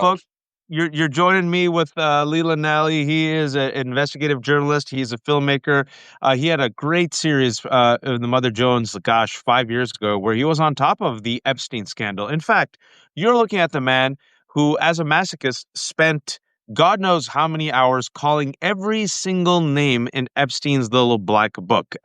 folks. Gosh. You're joining me with Leland Nally. He is an investigative journalist. He's a filmmaker. He had a great series in the Mother Jones, gosh, 5 years ago, where he was on top of the Epstein scandal. In fact, you're looking at the man who, as a masochist, spent God knows how many hours calling every single name in Epstein's little black book.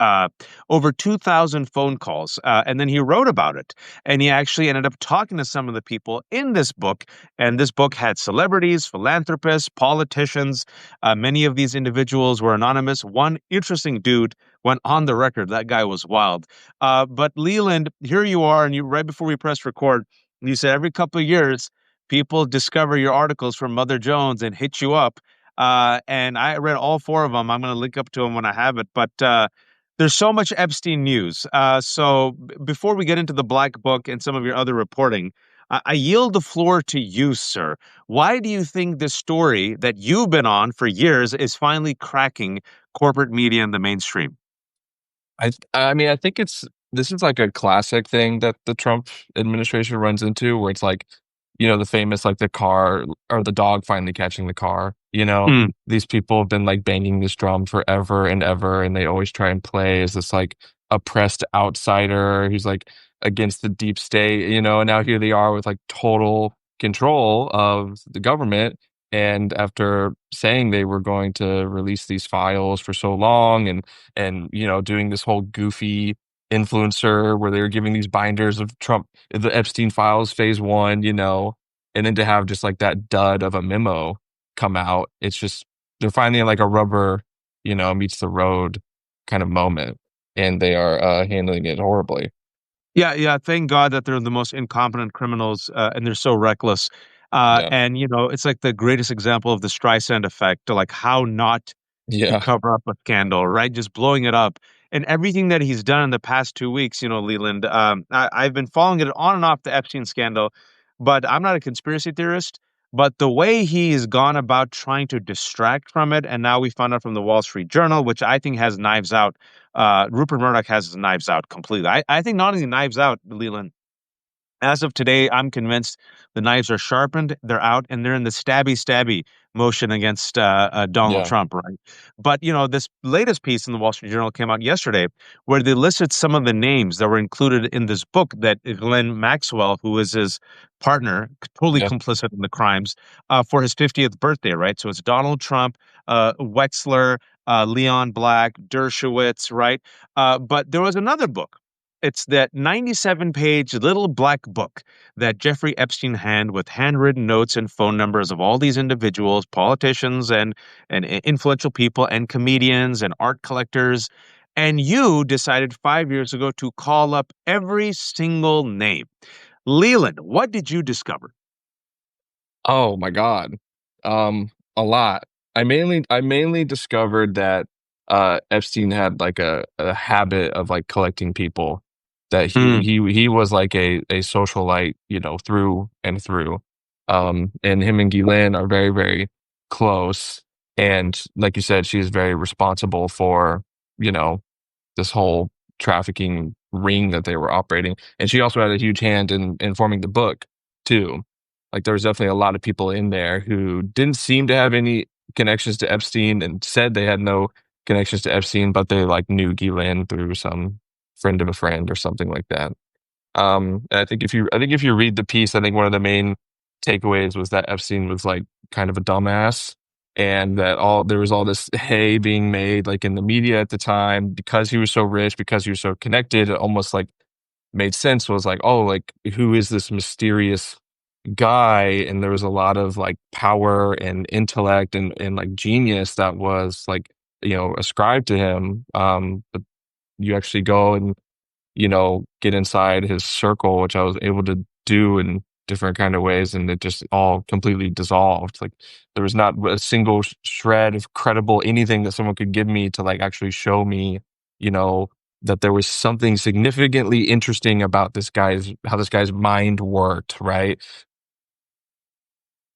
Over 2,000 phone calls, and then he wrote about it. And he actually ended up talking to some of the people in this book. And this book had celebrities, philanthropists, politicians. Many of these individuals were anonymous. One interesting dude went on the record. That guy was wild. But Leland, here you are, and you right before we press record, you said every couple of years, people discover your articles from Mother Jones and hit you up. And I read all four of them. I'm going to link up to them when I have it. But there's so much Epstein news. Before we get into the Black Book and some of your other reporting, I yield the floor to you, sir. Why do you think this story that you've been on for years is finally cracking corporate media and the mainstream? I mean, I think this is like a classic thing that the Trump administration runs into, where it's like, the famous like the car or the dog finally catching the car. Mm, These people have been like banging this drum forever and ever, and they always try and play as this like oppressed outsider who's like against the deep state, and now here they are with like total control of the government. And after saying they were going to release these files for so long and doing this whole goofy influencer where they were giving these binders of Trump, the Epstein files phase one, and then to have just like that dud of a memo come out, it's just they're finally like a rubber, meets the road kind of moment, and they are handling it horribly. yeah, yeah. Thank God that they're the most incompetent criminals, and they're so reckless. Yeah. And it's like the greatest example of the Streisand effect, like how not to Yeah. cover up a scandal, right? Just blowing it up. And everything that he's done in the past 2 weeks, Leland, I've been following it on and off the Epstein scandal, but I'm not a conspiracy theorist. But the way he's gone about trying to distract from it, and now we found out from the Wall Street Journal, which I think has knives out. Rupert Murdoch has his knives out completely. I think not only knives out, Leland, as of today, I'm convinced the knives are sharpened, they're out, and they're in the stabby motion against Donald Yeah. Trump, right? But this latest piece in the Wall Street Journal came out yesterday, where they listed some of the names that were included in this book that Ghislaine Maxwell, who is his partner, totally Yeah. complicit in the crimes, for his 50th birthday, right? So it's Donald Trump, Wexler, Leon Black, Dershowitz, right? But there was another book. It's that 97-page little black book that Jeffrey Epstein had with handwritten notes and phone numbers of all these individuals, politicians and influential people and comedians and art collectors. And you decided 5 years ago to call up every single name. Leland, what did you discover? Oh my God. A lot. I mainly discovered that Epstein had like a habit of like collecting people, that Mm, he was like a socialite, through and through. And him and Ghislaine are very, very close. And like you said, she is very responsible for, you know, this whole trafficking ring that they were operating. And she also had a huge hand in forming the book too. Like there was definitely a lot of people in there who didn't seem to have any connections to Epstein and said they had no connections to Epstein, but they like knew Ghislaine through some friend of a friend or something like that. And I think if you read the piece, I think one of the main takeaways was that Epstein was like kind of a dumbass, and that all there was all this hay being made like in the media at the time because he was so rich, because he was so connected. It almost like made sense. Was like, oh, like who is this mysterious guy? And there was a lot of like power and intellect and like genius that was like ascribed to him. But you actually go and get inside his circle, which I was able to do in different kind of ways, and it just all completely dissolved. Like there was not a single shred of credible anything that someone could give me to like actually show me, you know, that there was something significantly interesting about this guy's how this guy's mind worked, right?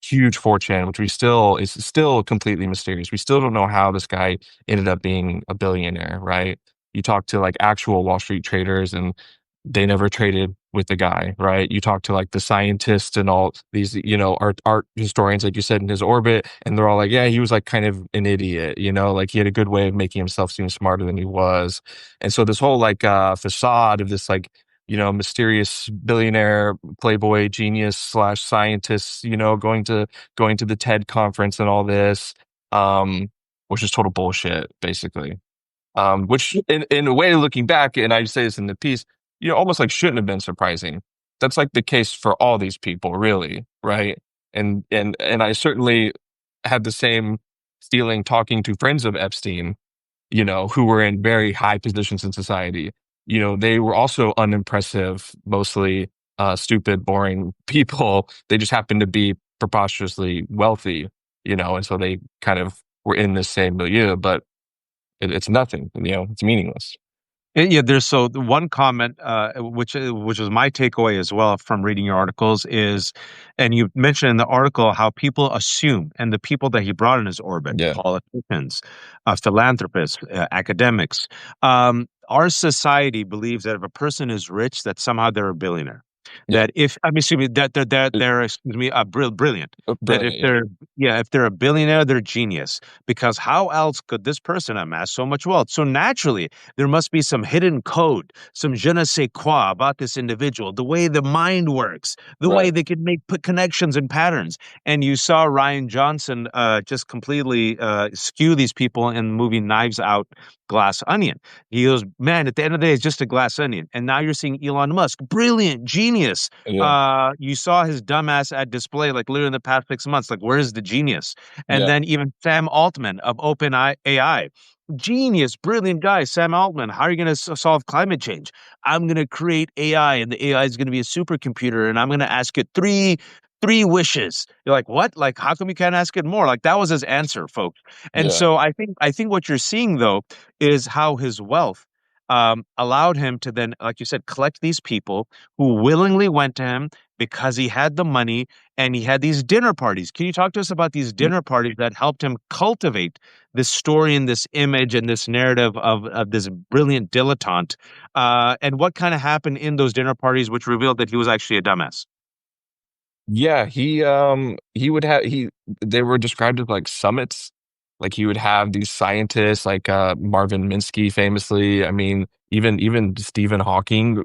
Huge fortune, which we still is still completely mysterious. We still don't know how this guy ended up being a billionaire, right? You talk to like actual Wall Street traders, and they never traded with the guy, right? You talk to like the scientists and all these, art historians, like you said, in his orbit, and they're all like, yeah, he was like kind of an idiot, like he had a good way of making himself seem smarter than he was. And so this whole like facade of this like, mysterious billionaire playboy genius slash scientist, going to the TED conference and all this, um, which is total bullshit, basically. Which in a way, looking back, and I say this in the piece, almost like shouldn't have been surprising. That's like the case for all these people, really, right? And I certainly had the same feeling talking to friends of Epstein, who were in very high positions in society. They were also unimpressive, mostly stupid, boring people. They just happened to be preposterously wealthy, and so they kind of were in the same milieu, but it's nothing, it's meaningless. Yeah, there's so the one comment, which was my takeaway as well from reading your articles is, and you mentioned in the article how people assume, and the people that he brought in his orbit, Yeah, politicians, philanthropists, academics, our society believes that if a person is rich, that somehow they're a billionaire. yeah, That if I mean, excuse me, that uh, they're excuse me, brilliant. That if brilliant. Yeah, they're yeah, if they're a billionaire, they're genius. Because how else could this person amass so much wealth? So naturally there must be some hidden code, some je ne sais quoi about this individual, the way the mind works, the way right. they can make put connections and patterns. And you saw Ryan Johnson just completely skew these people in the movie Knives Out, Glass Onion. He goes, man, at the end of the day, it's just a glass onion. And now you're seeing Elon Musk, brilliant, genius. Yeah, You saw his dumbass at display like literally in the past 6 months. Like, where's the genius? And yeah, then even Sam Altman of OpenAI, genius, brilliant guy, Sam Altman. How are you going to solve climate change? I'm going to create AI, and the AI is going to be a supercomputer, and I'm going to ask it three wishes. You're like, what? Like, how come you can't ask it more? Like, that was his answer, folks. And yeah. so I think what you're seeing though is how his wealth allowed him to then, like you said, collect these people who willingly went to him because he had the money and he had these dinner parties. Can you talk to us about these Mm, dinner parties that helped him cultivate this story and this image and this narrative of this brilliant dilettante? And what kind of happened in those dinner parties, which revealed that he was actually a dumbass? Yeah, he would have he they were described as like summits. Like he would have these scientists like Marvin Minsky famously. I mean, even Stephen Hawking,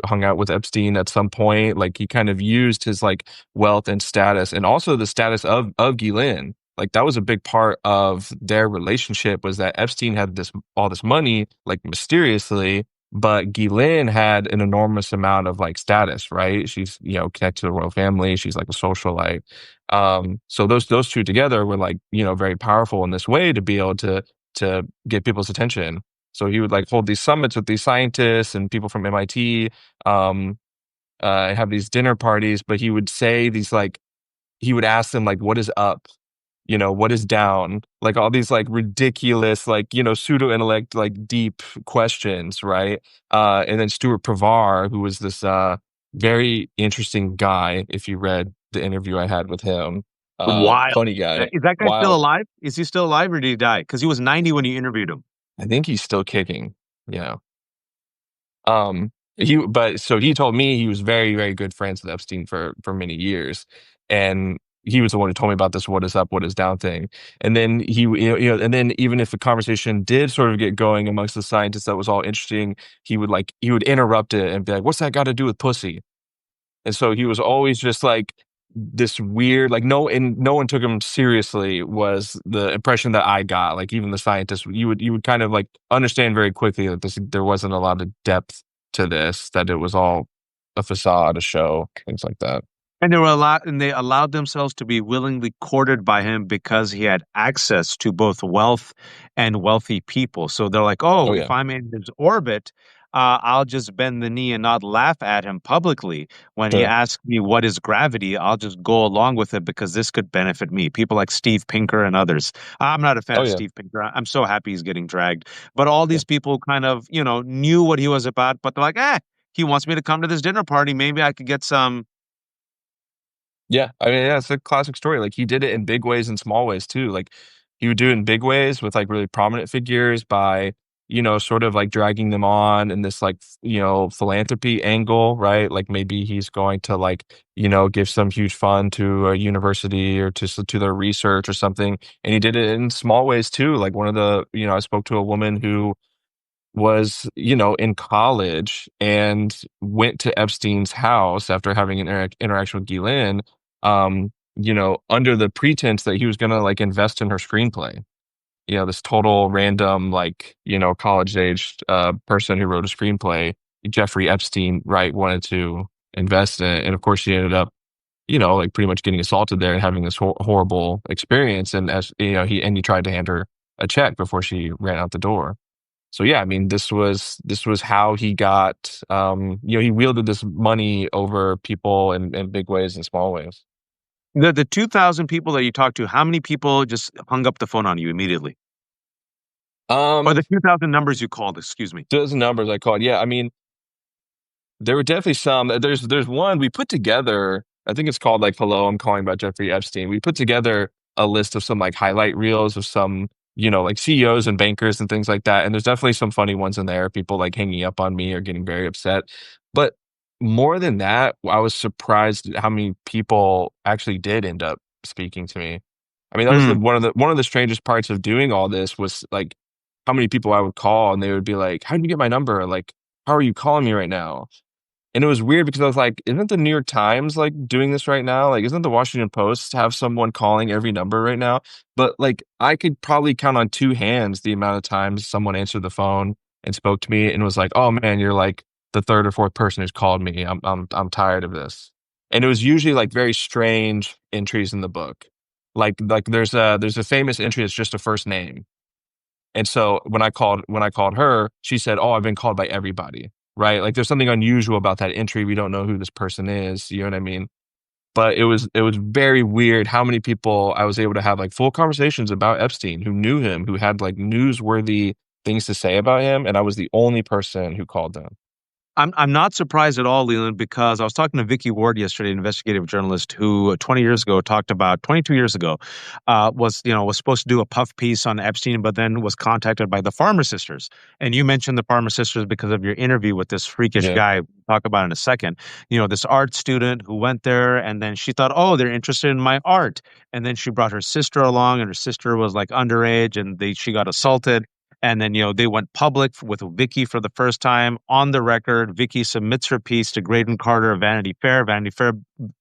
hung out with Epstein at some point. Like he kind of used his like wealth and status and also the status of Ghislaine. Like that was a big part of their relationship was that Epstein had this all this money like mysteriously, but Ghislaine had an enormous amount of like status, right? She's, connected to the royal family. She's like a socialite. So those two together were like, very powerful in this way to be able to get people's attention. So he would like hold these summits with these scientists and people from MIT, um, have these dinner parties, but he would say these like he would ask them like, "What is up?" What is down? Like all these like ridiculous, like, pseudo intellect, like deep questions, right? And then Stuart Pravar, who was this very interesting guy, if you read the interview I had with him. Wild. Funny guy. Is that guy still Wild. alive? Is he still alive or did he die? Because he was 90 when you interviewed him. I think he's still kicking. Yeah. But so he told me he was very, very good friends with Epstein for many years, and he was the one who told me about this "what is up, what is down" thing. And then and then even if the conversation did sort of get going amongst the scientists, that was all interesting. He would interrupt it and be like, "What's that got to do with pussy?" And so he was always just like this weird, like no one took him seriously was the impression that I got. Like even the scientists, you would kind of like understand very quickly that there wasn't a lot of depth to this, that it was all a facade, a show, things like that. And they allowed themselves to be willingly courted by him because he had access to both wealth and wealthy people. So they're like, oh, Oh if yeah, I'm in his orbit, I'll just bend the knee and not laugh at him publicly. When he sure. asks me what is gravity, I'll just go along with it because this could benefit me. People like Steve Pinker and others. I'm not a fan Oh of yeah, Steve Pinker. I'm so happy he's getting dragged. But all yeah, these people kind of, knew what he was about, but they're like, he wants me to come to this dinner party. Maybe I could get some. yeah. I mean, yeah, it's a classic story. Like he did it in big ways and small ways too. Like he would do it in big ways with like really prominent figures by sort of like dragging them on in this like, philanthropy angle, right? Like maybe he's going to like, give some huge fund to a university or to their research or something. And he did it in small ways too. Like one of the, I spoke to a woman who was, in college and went to Epstein's house after having an interaction with Ghislaine, under the pretense that he was going to like invest in her screenplay. This total random, like, college aged person who wrote a screenplay, Jeffrey Epstein, right, wanted to invest in it. And of course, she ended up, like pretty much getting assaulted there and having this horrible experience. And as he tried to hand her a check before she ran out the door. So yeah, I mean, this was how he got, he wielded this money over people in big ways and small ways. The 2,000 people that you talked to, how many people just hung up the phone on you immediately? Or Um, the 2,000 numbers you called, excuse me. those numbers I called, yeah, I mean, there were definitely some. There's one we put together. I think it's called like "Hello, I'm calling about Jeffrey Epstein." We put together a list of some like highlight reels of some like CEOs and bankers and things like that. And there's definitely some funny ones in there. People like hanging up on me or getting very upset. But more than that, I was surprised at how many people actually did end up speaking to me. I mean, that was Hmm. one of the strangest parts of doing all this was like how many people I would call and they would be like, "How did you get my number? Like, how are you calling me right now?" And it was weird because I was like, "Isn't the New York Times, like, doing this right now? Like, isn't the Washington Post have someone calling every number right now?" But, like, I could probably count on 2 hands the amount of times someone answered the phone and spoke to me and was like, "Oh, man, you're, like, the 3rd or 4th person who's called me. I'm tired of this." And it was usually, like, very strange entries in the book. Like, there's a famous entry that's just a first name. And so when I called her, she said, "Oh, I've been called by everybody." Right? Like there's something unusual about that entry. We don't know who this person is. You know what I mean? But it was very weird how many people I was able to have like full conversations about Epstein who knew him, who had like newsworthy things to say about him, and I was the only person who called them. I'm not surprised at all, Leland, because I was talking to Vicky Ward yesterday, an investigative journalist who 20 years ago talked about 22 years ago was supposed to do a puff piece on Epstein, but then was contacted by the Farmer Sisters. And you mentioned the Farmer Sisters because of your interview with this freakish Yeah. guy. We'll talk about in a second. This art student who went there, and then she thought, oh, they're interested in my art, and then she brought her sister along, and her sister was like underage, and she got assaulted. And then, they went public with Vicky for the first time on the record. Vicky submits her piece to Graydon Carter of Vanity Fair. Vanity Fair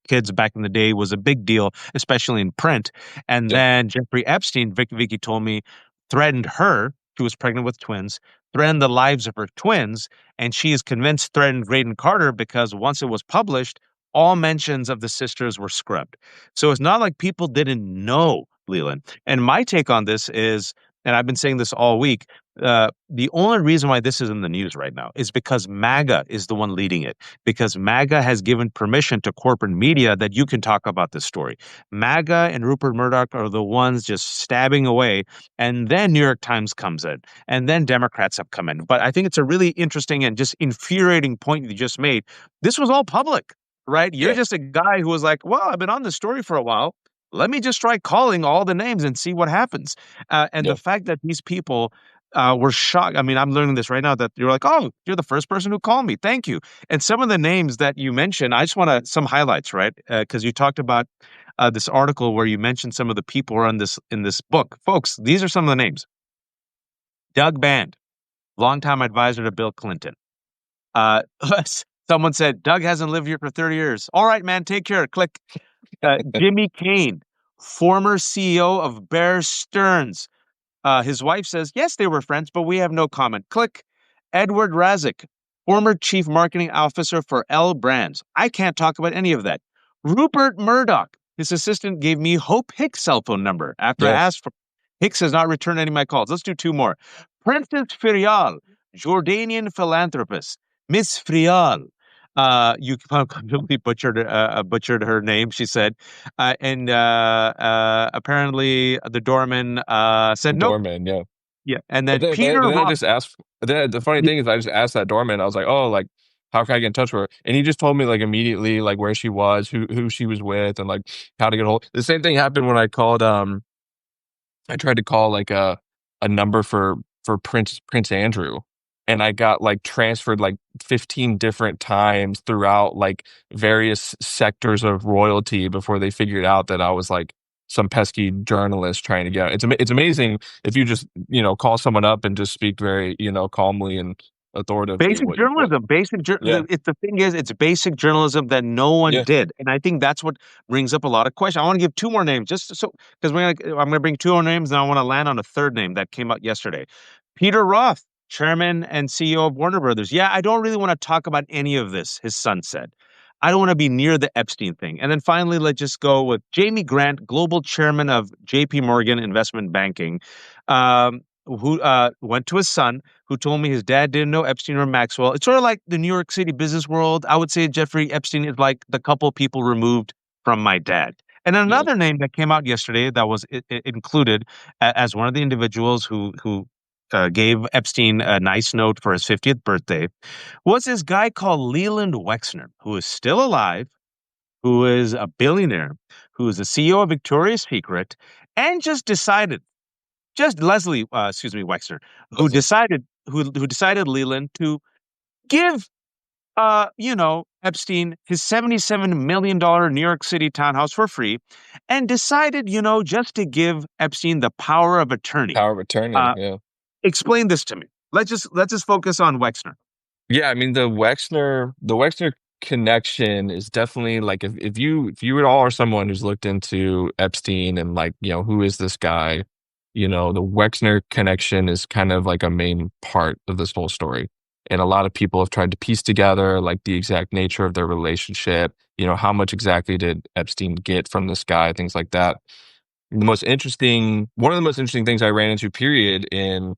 kids back in the day was a big deal, especially in print. And Yeah. then Jeffrey Epstein, Vicky told me, threatened her. She was pregnant with twins, threatened the lives of her twins. And she is convinced threatened Graydon Carter because once it was published, all mentions of the sisters were scrubbed. So it's not like people didn't know, Leland. And my take on this is, and I've been saying this all week, the only reason why this is in the news right now is because MAGA is the one leading it, because MAGA has given permission to corporate media that you can talk about this story. MAGA and Rupert Murdoch are the ones just stabbing away, and then New York Times comes in, and then Democrats have come in. But I think it's a really interesting and just infuriating point you just made. This was all public, right? You're Yeah. just a guy who was like, well, I've been on this story for a while. Let me just try calling all the names and see what happens. And the Yeah. fact that these people were shocked. I mean, I'm learning this right now that you're like, oh, you're the first person who called me. Thank you. And some of the names that you mentioned, I just want to some highlights, right? Because you talked about this article where you mentioned some of the people who are in this book. Folks, these are some of the names: Doug Band, longtime advisor to Bill Clinton. Uh, someone said Doug hasn't lived here for 30 years. All right, man, take care. Click. Jimmy Kane, former CEO of Bear Stearns. His wife says, yes, they were friends, but we have no comment. Click. Edward Razik, former chief marketing officer for L Brands. I can't talk about any of that. Rupert Murdoch, his assistant gave me Hope Hicks' cell phone number after I Yeah. asked for. Hicks has not returned any of my calls. Let's do two more. Princess Firial, Jordanian philanthropist. Miss Frial. You completely butchered her name, she said. And apparently the doorman said nope. Doorman. Yeah. Yeah. And But then then, but Peter then I Roth. just asked. Then the funny thing is, I just asked that doorman. I was like, "Oh, like, how can I get in touch with her?" And he just told me like immediately, like where she was, who she was with, and like how to get a hold. The same thing happened when I called. I tried to call like a number for for Prince Andrew, and I got like transferred like 15 different times throughout like various sectors of royalty before they figured out that I was like some pesky journalist trying to get. It's amazing if you just call someone up and just speak very calmly and authoritatively. Basic What journalism, Yeah, it's the thing is, it's basic journalism that no one yeah, did, and I think that's what brings up a lot of questions. I want to give two more names, just so because I'm gonna bring two more names, and I want to land on a third name that came out yesterday. Peter Roth, chairman and CEO of Warner Brothers. Yeah, I don't really want to talk about any of this. His son said, I don't want to be near the Epstein thing. And then finally, let's just go with Jamie Grant, global chairman of J.P. Morgan Investment Banking, who went to his son who told me his dad didn't know Epstein or Maxwell. It's sort of like the New York City business world. I would say Jeffrey Epstein is like the couple people removed from my dad. And yeah. another name that came out yesterday that was included as one of the individuals who gave Epstein a nice note for his 50th birthday was this guy called Leland Wexner, who is still alive, who is a billionaire, who is the CEO of Victoria's Secret, and just decided just Leslie, excuse me, Wexner, Leslie. who decided Leland to give Epstein his $77 million New York City townhouse for free, and decided, just to give Epstein the power of attorney. Power of attorney. Uh, Yeah. Explain this to me. Let's just focus on Wexner. Yeah, I mean the Wexner connection is definitely like if you at all are someone who's looked into Epstein and like, who is this guy, the Wexner connection is kind of like a main part of this whole story. And a lot of people have tried to piece together like the exact nature of their relationship, how much exactly did Epstein get from this guy, things like that. One of the most interesting things I ran into, period, in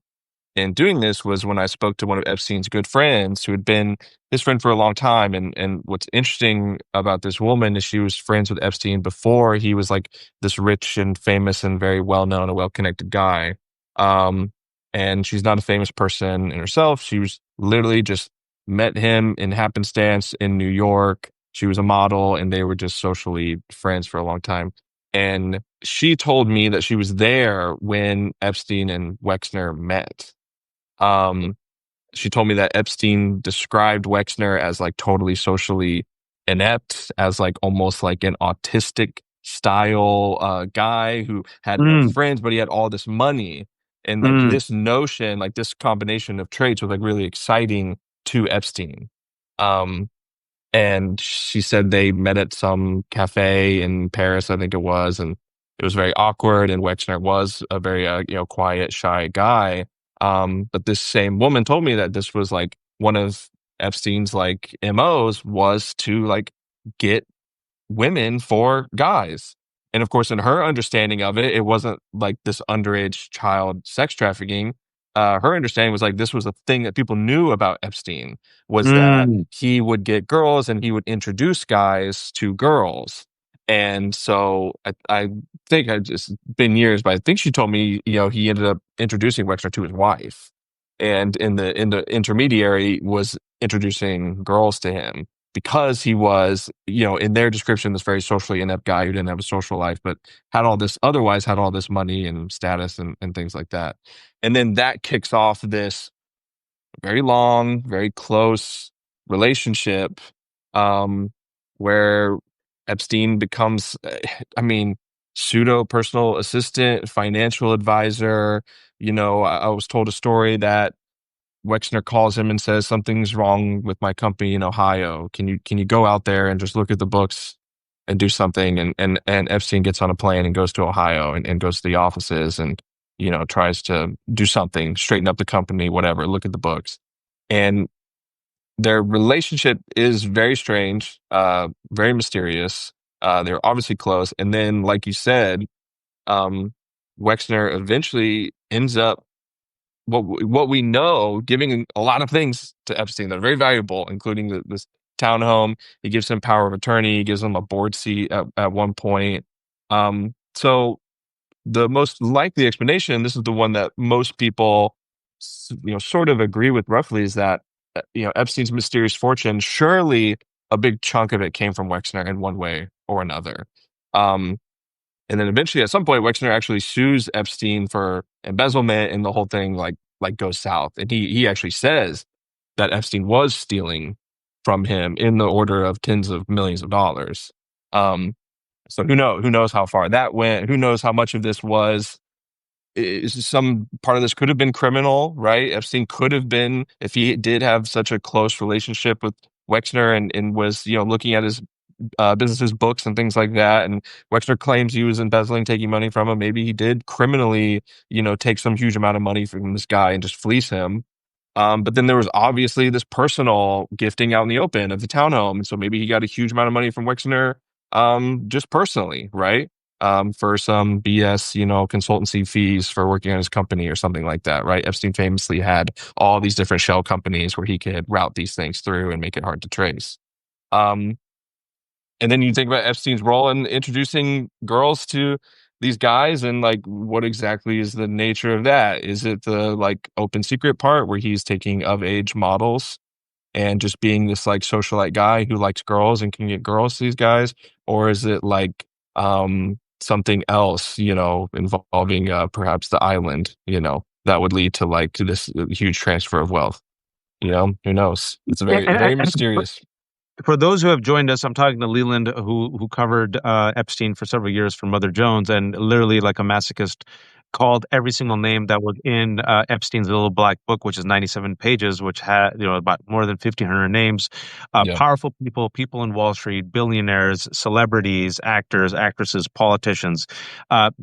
doing this was when I spoke to one of Epstein's good friends who had been his friend for a long time. And what's interesting about this woman is she was friends with Epstein before he was like this rich and famous and very well known and well connected guy. Um, and she's not a famous person in herself. She was literally just met him in happenstance in New York. She was a model and they were just socially friends for a long time. And she told me that she was there when Epstein and Wexner met. um, she told me that Epstein described Wexner as like totally socially inept, as like almost like an autistic style guy who had no Mm, friends, but he had all this money. And like mm, this notion, like this combination of traits was like really exciting to Epstein. Um, and she said they met at some cafe in Paris, I think it was, and it was very awkward. And Wexner was a very, quiet, shy guy. But this same woman told me that this was like one of Epstein's like MOs was to like get women for guys. And of course, in her understanding of it, it wasn't like this underage child sex trafficking. Her understanding was like this was a thing that people knew about Epstein was that mm. he would get girls and he would introduce guys to girls. And so I think I just been years, but I think she told me, he ended up introducing Wexner to his wife. And in the intermediary was introducing girls to him because he was, in their description, this very socially inept guy who didn't have a social life, but otherwise had all this money and status and things like that. And then that kicks off this very long, very close relationship, um, where Epstein becomes, I mean, pseudo personal assistant, financial advisor. I was told a story that Wexner calls him and says something's wrong with my company in Ohio. Can you go out there and just look at the books and do something? And Epstein gets on a plane and goes to Ohio and goes to the offices and tries to do something, straighten up the company, whatever. Look at the books, and their relationship is very strange, very mysterious. They're obviously close, and then like you said, um, Wexner eventually ends up what we know, giving a lot of things to Epstein that are very valuable, including this townhome. He gives him power of attorney. He gives him a board seat at one point. So the most likely explanation, this is the one that most people, sort of agree with roughly, is that Epstein's mysterious fortune, surely a big chunk of it came from Wexner in one way or another. Um, and then eventually, at some point, Wexner actually sues Epstein for embezzlement, and the whole thing like like goes south. And he actually says that Epstein was stealing from him in the order of tens of millions of dollars. Um, so who knows how far that went? Who knows how much of this was some part of this could have been criminal, right? Epstein could have been, if he did have such a close relationship with Wexner and was, looking at his business's books and things like that. And Wexner claims he was embezzling, taking money from him. Maybe he did criminally, take some huge amount of money from this guy and just fleece him. But then there was obviously this personal gifting out in the open of the townhome. And so maybe he got a huge amount of money from Wexner, just personally, right? For some BS, consultancy fees for working on his company or something like that, right? Epstein famously had all these different shell companies where he could route these things through and make it hard to trace. Um, and then you think about Epstein's role in introducing girls to these guys, and like, what exactly is the nature of that? Is it the like open secret part where he's taking of age models and just being this like socialite guy who likes girls and can get girls to these guys? Or is it like something else, involving perhaps the island, that would lead to like to this huge transfer of wealth? Who knows? It's And, very, and, very and mysterious. for those who have joined us, I'm talking to Leland, who covered Epstein for several years for Mother Jones, and literally like a masochist called every single name that was in Epstein's little black book, which is 97 pages, which had about more than 1,500 names. Yeah. Powerful people, people in Wall Street, billionaires, celebrities, actors, actresses, politicians.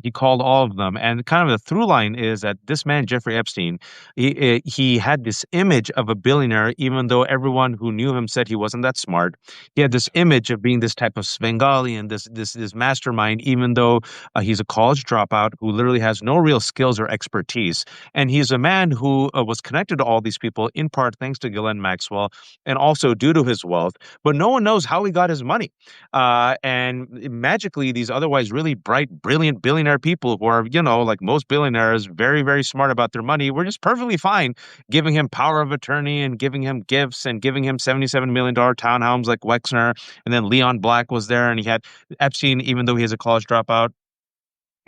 He called all of them, and kind of the through line is that this man Jeffrey Epstein, he had this image of a billionaire, even though everyone who knew him said he wasn't that smart. He had this image of being this type of Svengalian, this mastermind, even though he's a college dropout who literally has no real skills or expertise. And he's a man who was connected to all these people in part thanks to Ghislaine Maxwell and also due to his wealth. But no one knows how he got his money. And magically, these otherwise really bright, brilliant billionaire people who are, like most billionaires, very, very smart about their money, were just perfectly fine giving him power of attorney and giving him gifts and giving him $77 million townhomes like Wexner. And then Leon Black was there, and he had Epstein, even though he is a college dropout,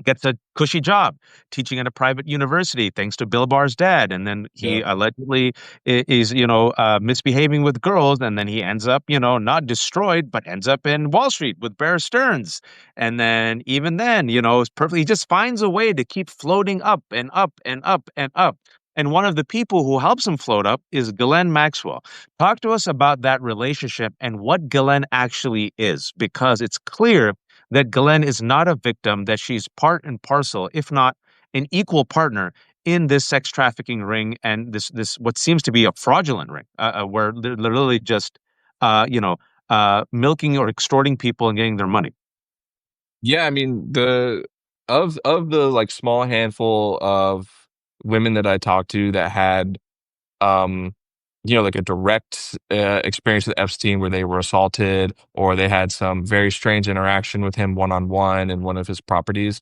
gets a cushy job teaching at a private university thanks to Bill Barr's dad. And then he Yeah. allegedly is, misbehaving with girls. And then he ends up, not destroyed, but ends up in Wall Street with Bear Stearns. And then even then, it's perfect. He just finds a way to keep floating up and up and up and up. And one of the people who helps him float up is Ghislaine Maxwell. Talk to us about that relationship and what Ghislaine actually is, because it's clear that Ghislaine is not a victim, that she's part and parcel, if not an equal partner in this sex trafficking ring and this what seems to be a fraudulent ring, where they're literally just, milking or extorting people and getting their money. Yeah, I mean, the of the like small handful of women that I talked to that had um like a direct experience with Epstein where they were assaulted or they had some very strange interaction with him one on one in one of his properties,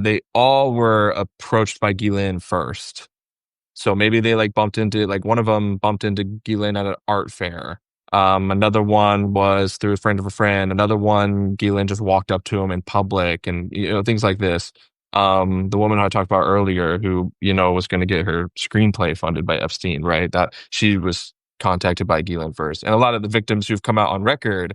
they all were approached by Ghislaine first. So maybe they like bumped into like one of them bumped into Ghislaine at an art fair. Another one was through a friend of a friend. Another one, Ghislaine just walked up to him in public, and things like this. The woman I talked about earlier, who was going to get her screenplay funded by Epstein, right? That she was contacted by Ghislaine first, and a lot of the victims who've come out on record,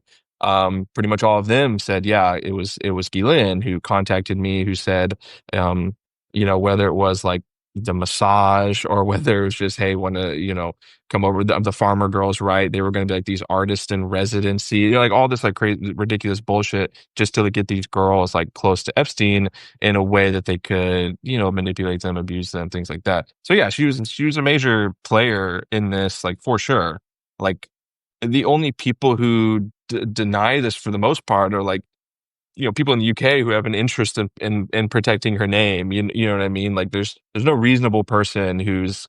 pretty much all of them said, yeah, it was Ghislaine who contacted me, who said, whether it was like the massage or whether it was just, hey, want to, come over. The farmer girls, right? They were going to be like these artists in residency, like all this like crazy, ridiculous bullshit just to like, get these girls like close to Epstein in a way that they could, manipulate them, abuse them, things like that. So yeah, she was a major player in this, like for sure. Like the only people who deny this for the most part are like people in the UK who have an interest in protecting her name. You know what I mean? Like there's no reasonable person who's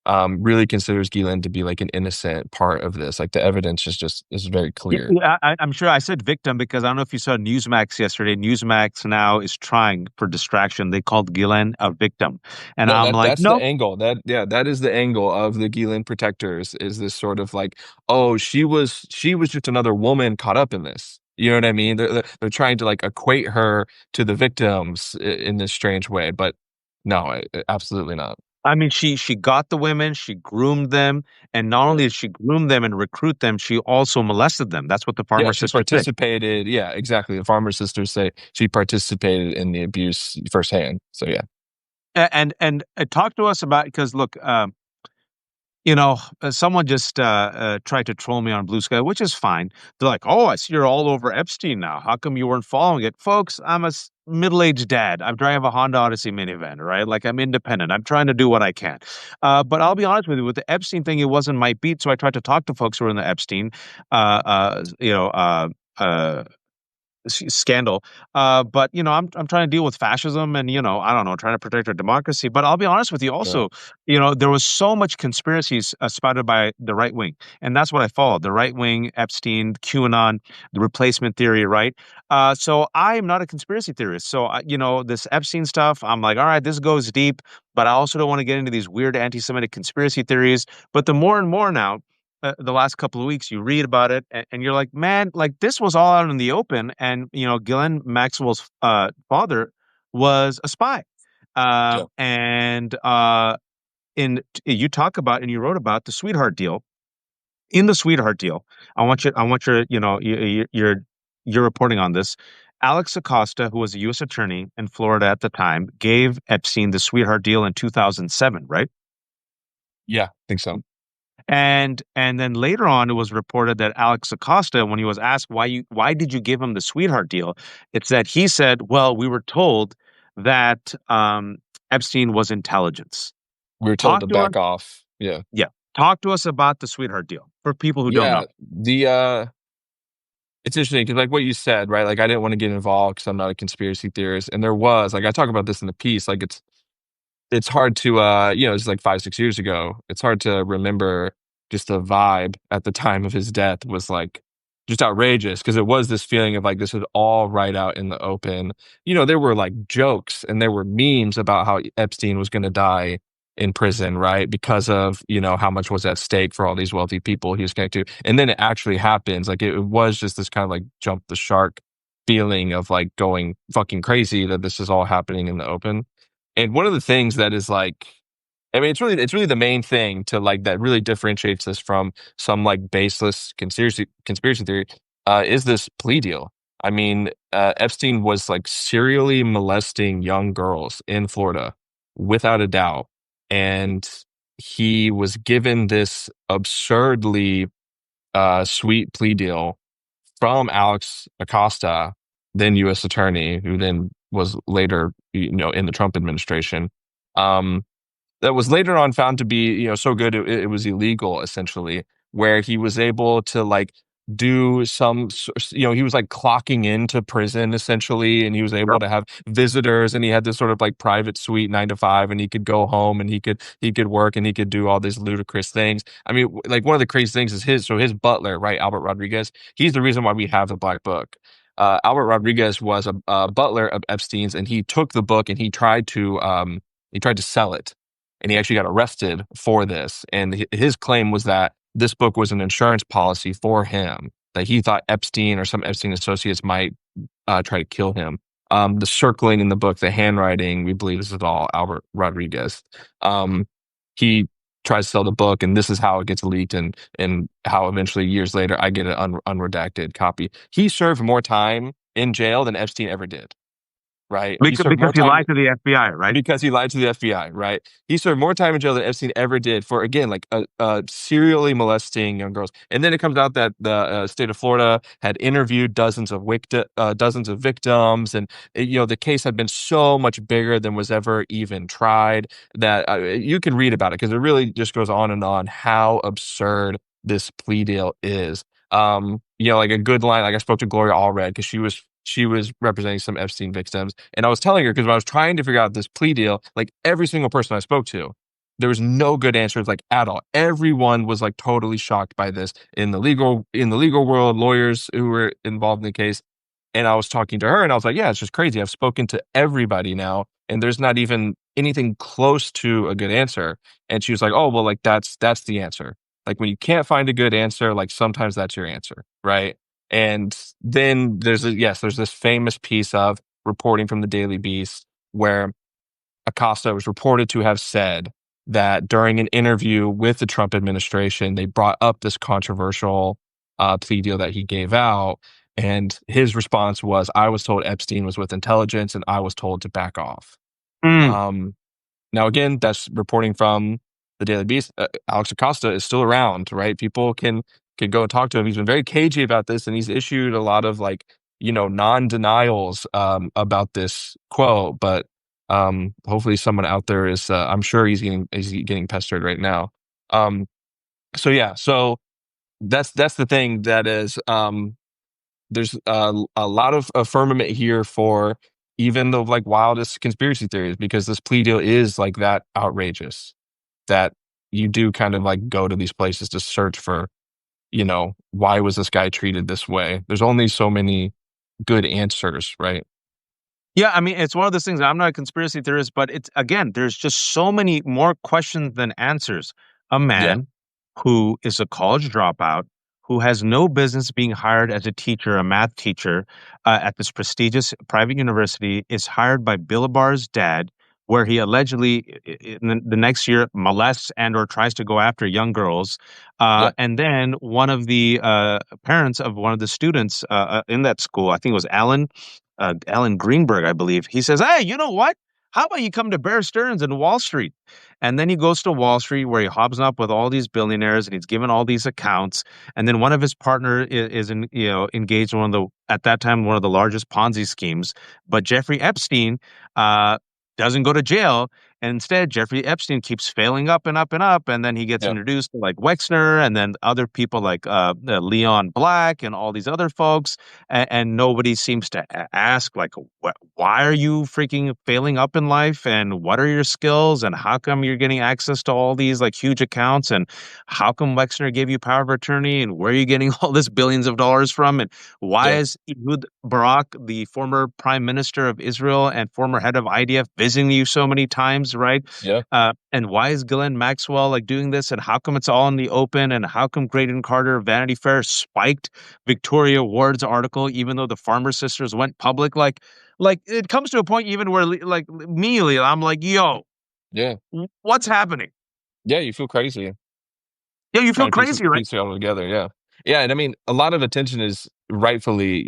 really considers Ghislaine to be like an innocent part of this. Like the evidence is very Yeah, clear. I'm sure I said victim because I don't know if you saw Newsmax yesterday. Newsmax now is trying for distraction. They called Ghislaine a victim, and No, I'm like, that's the nope. angle. That is the angle of the Ghislaine protectors, is this sort of like, oh, she was just another woman caught up in this. You know what I mean? They're trying to like equate her to the victims in this strange way, but no, absolutely not. I mean, she got the women, she groomed them, and not only Yeah. did she groom them and recruit them, she also molested them. That's what the Yeah, farmer she sisters say. participated. Yeah, exactly. The farmer sisters say she participated in the abuse firsthand. So yeah, And talk to us about because look, someone just tried to troll me on Blue Sky, which is fine. They're like, "Oh, I see you're all over Epstein now. How come you weren't following it, folks? I'm a middle-aged dad. I drive a Honda Odyssey minivan, right? Like I'm independent. I'm trying to do what I can. But I'll be honest with you, with the Epstein thing, it wasn't my beat. So I tried to talk to folks who were in the Epstein, uh, uh, you know, uh, uh, scandal. But I'm trying to deal with fascism, and I don't know, trying to protect our democracy. But I'll be honest with you, yeah, also, there was so much conspiracies spouted by the right wing, and that's what I followed: the right wing, Epstein, QAnon, the replacement theory, right? So I am not a conspiracy theorist. So this Epstein stuff, I'm like, all right, this goes deep, but I also don't want to get into these weird anti-Semitic conspiracy theories. But the more and more now, the last couple of weeks, you read about it, and you're like, man, like this was all out in the open, and Ghislaine Maxwell's father was a spy, yeah, and you talk about and you wrote about the sweetheart deal. In the sweetheart deal, I want your, you're reporting on this. Alex Acosta, who was a U.S. attorney in Florida at the time, gave Epstein the sweetheart deal in 2007, right? yeah. I think so. And then later on, it was reported that Alex Acosta, when he was asked why did you give him the sweetheart deal, it's that he said, "Well, we were told that Epstein was intelligence." We were told to Talk to us, back off. Yeah, yeah, talk to us about the sweetheart deal for people who don't know. yeah. It's interesting because like what you said, right? Like I didn't want to get involved because I'm not a conspiracy theorist, and there was like I talk about this in the piece. Like it's hard to it's like 5 6 years ago, it's hard to remember just the vibe at the time of his death was like just outrageous because it was this feeling of like this was all right out in the open. There were like jokes and there were memes about how Epstein was going to die in prison, right, because of how much was at stake for all these wealthy people he was connected to, and then it actually happens. Like it was just this kind of like jump the shark feeling of like going fucking crazy that this is all happening in the open. And one of the things that is like, I mean, it's really the main thing to like that really differentiates us from some like baseless conspiracy theory, is this plea deal. I mean, Epstein was like serially molesting young girls in Florida, without a doubt, and he was given this absurdly sweet plea deal from Alex Acosta, then U.S. attorney, who then was later, in the Trump administration. Um, that was later on found to be, so good it was illegal, essentially, where he was able to like do he was like clocking into prison essentially, and he was able Yep. to have visitors, and he had this sort of like private suite 9 to 5, and he could go home and he could work and he could do all these ludicrous things. I mean, like one of the crazy things is his butler, right, Albert Rodriguez. He's the reason why we have the Black Book. Albert Rodriguez was a butler of Epstein's, and he took the book and he tried to sell it, and he actually got arrested for this. And his claim was that this book was an insurance policy for him, that he thought Epstein or some Epstein associates might try to kill him. The circling in the book, the handwriting, we believe this is all Albert Rodriguez. He tries to sell the book, and this is how it gets leaked, and how eventually years later I get an unredacted copy. He served more time in jail than Epstein ever did. Right? He served Because more he time lied to the FBI, right? because he lied to the FBI, right? He served more time in jail than Epstein ever did for, again, like serially molesting young girls. And then it comes out that the state of Florida had interviewed dozens of victims, and the case had been so much bigger than was ever even tried. That you can read about it because it really just goes on how absurd this plea deal is. Like a good line. Like I spoke to Gloria Allred because she was representing some Epstein victims. And I was telling her, because when I was trying to figure out this plea deal, like every single person I spoke to, there was no good answers, like at all. Everyone was like totally shocked by this in the legal world, lawyers who were involved in the case. And I was talking to her and I was like, yeah, it's just crazy. I've spoken to everybody now, and there's not even anything close to a good answer. And she was like, oh, well, like that's the answer. Like when you can't find a good answer, like sometimes that's your answer, right? And then there's this famous piece of reporting from the Daily Beast where Acosta was reported to have said that during an interview with the Trump administration, they brought up this controversial plea deal that he gave out. And his response was, I was told Epstein was with intelligence and I was told to back off. Mm. Um, Now, again, that's reporting from the Daily Beast. Alex Acosta is still around, right? People can go and talk to him. He's been very cagey about this, and he's issued a lot of like non-denials about this quote. But hopefully, someone out there is. I'm sure he's getting pestered right now. Um, so yeah, so that's the thing that is. There's a lot of firmament here for even the like wildest conspiracy theories because this plea deal is like that outrageous that you do kind of like go to these places to search for, why was this guy treated this way? There's only so many good answers, right? Yeah, I mean, it's one of those things. I'm not a conspiracy theorist, but it's again, there's just so many more questions than answers. A Yeah, man who is a college dropout, who has no business being hired as a teacher, a math teacher, at this prestigious private university, is hired by Bill Barr's dad, where he allegedly in the next year molests and or tries to go after young girls. yeah, And then one of the parents of one of the students in that school, I think it was Alan Greenberg, I believe. He says, "Hey, you know what? How about you come to Bear Stearns and Wall Street?" And then he goes to Wall Street where he hobs up with all these billionaires and he's given all these accounts. And then one of his partner is engaged in one of the at that time one of the largest Ponzi schemes. But Jeffrey Epstein uh, doesn't go to jail. And instead, Jeffrey Epstein keeps failing up and up and up. And then he gets yeah, introduced to like Wexner and then other people like Leon Black and all these other folks and nobody seems to ask like why are you freaking failing up in life and what are your skills and how come you're getting access to all these like huge accounts and how come Wexner gave you power of attorney and where are you getting all this billions of dollars from and why yeah, is Ehud Barak, the former prime minister of Israel and former head of IDF, visiting you so many times, right? yeah, And why is Ghislaine Maxwell like doing this and how come it's all in the open and how come Graydon Carter Vanity Fair spiked Victoria Ward's article, even though the Farmer Sisters went public. Like it comes to a point even where like me, I'm like, yo, yeah, what's happening? yeah. You feel crazy. Yo, you feel Trying to crazy, right? piece it all together, yeah. Yeah, and I mean, a lot of attention is rightfully,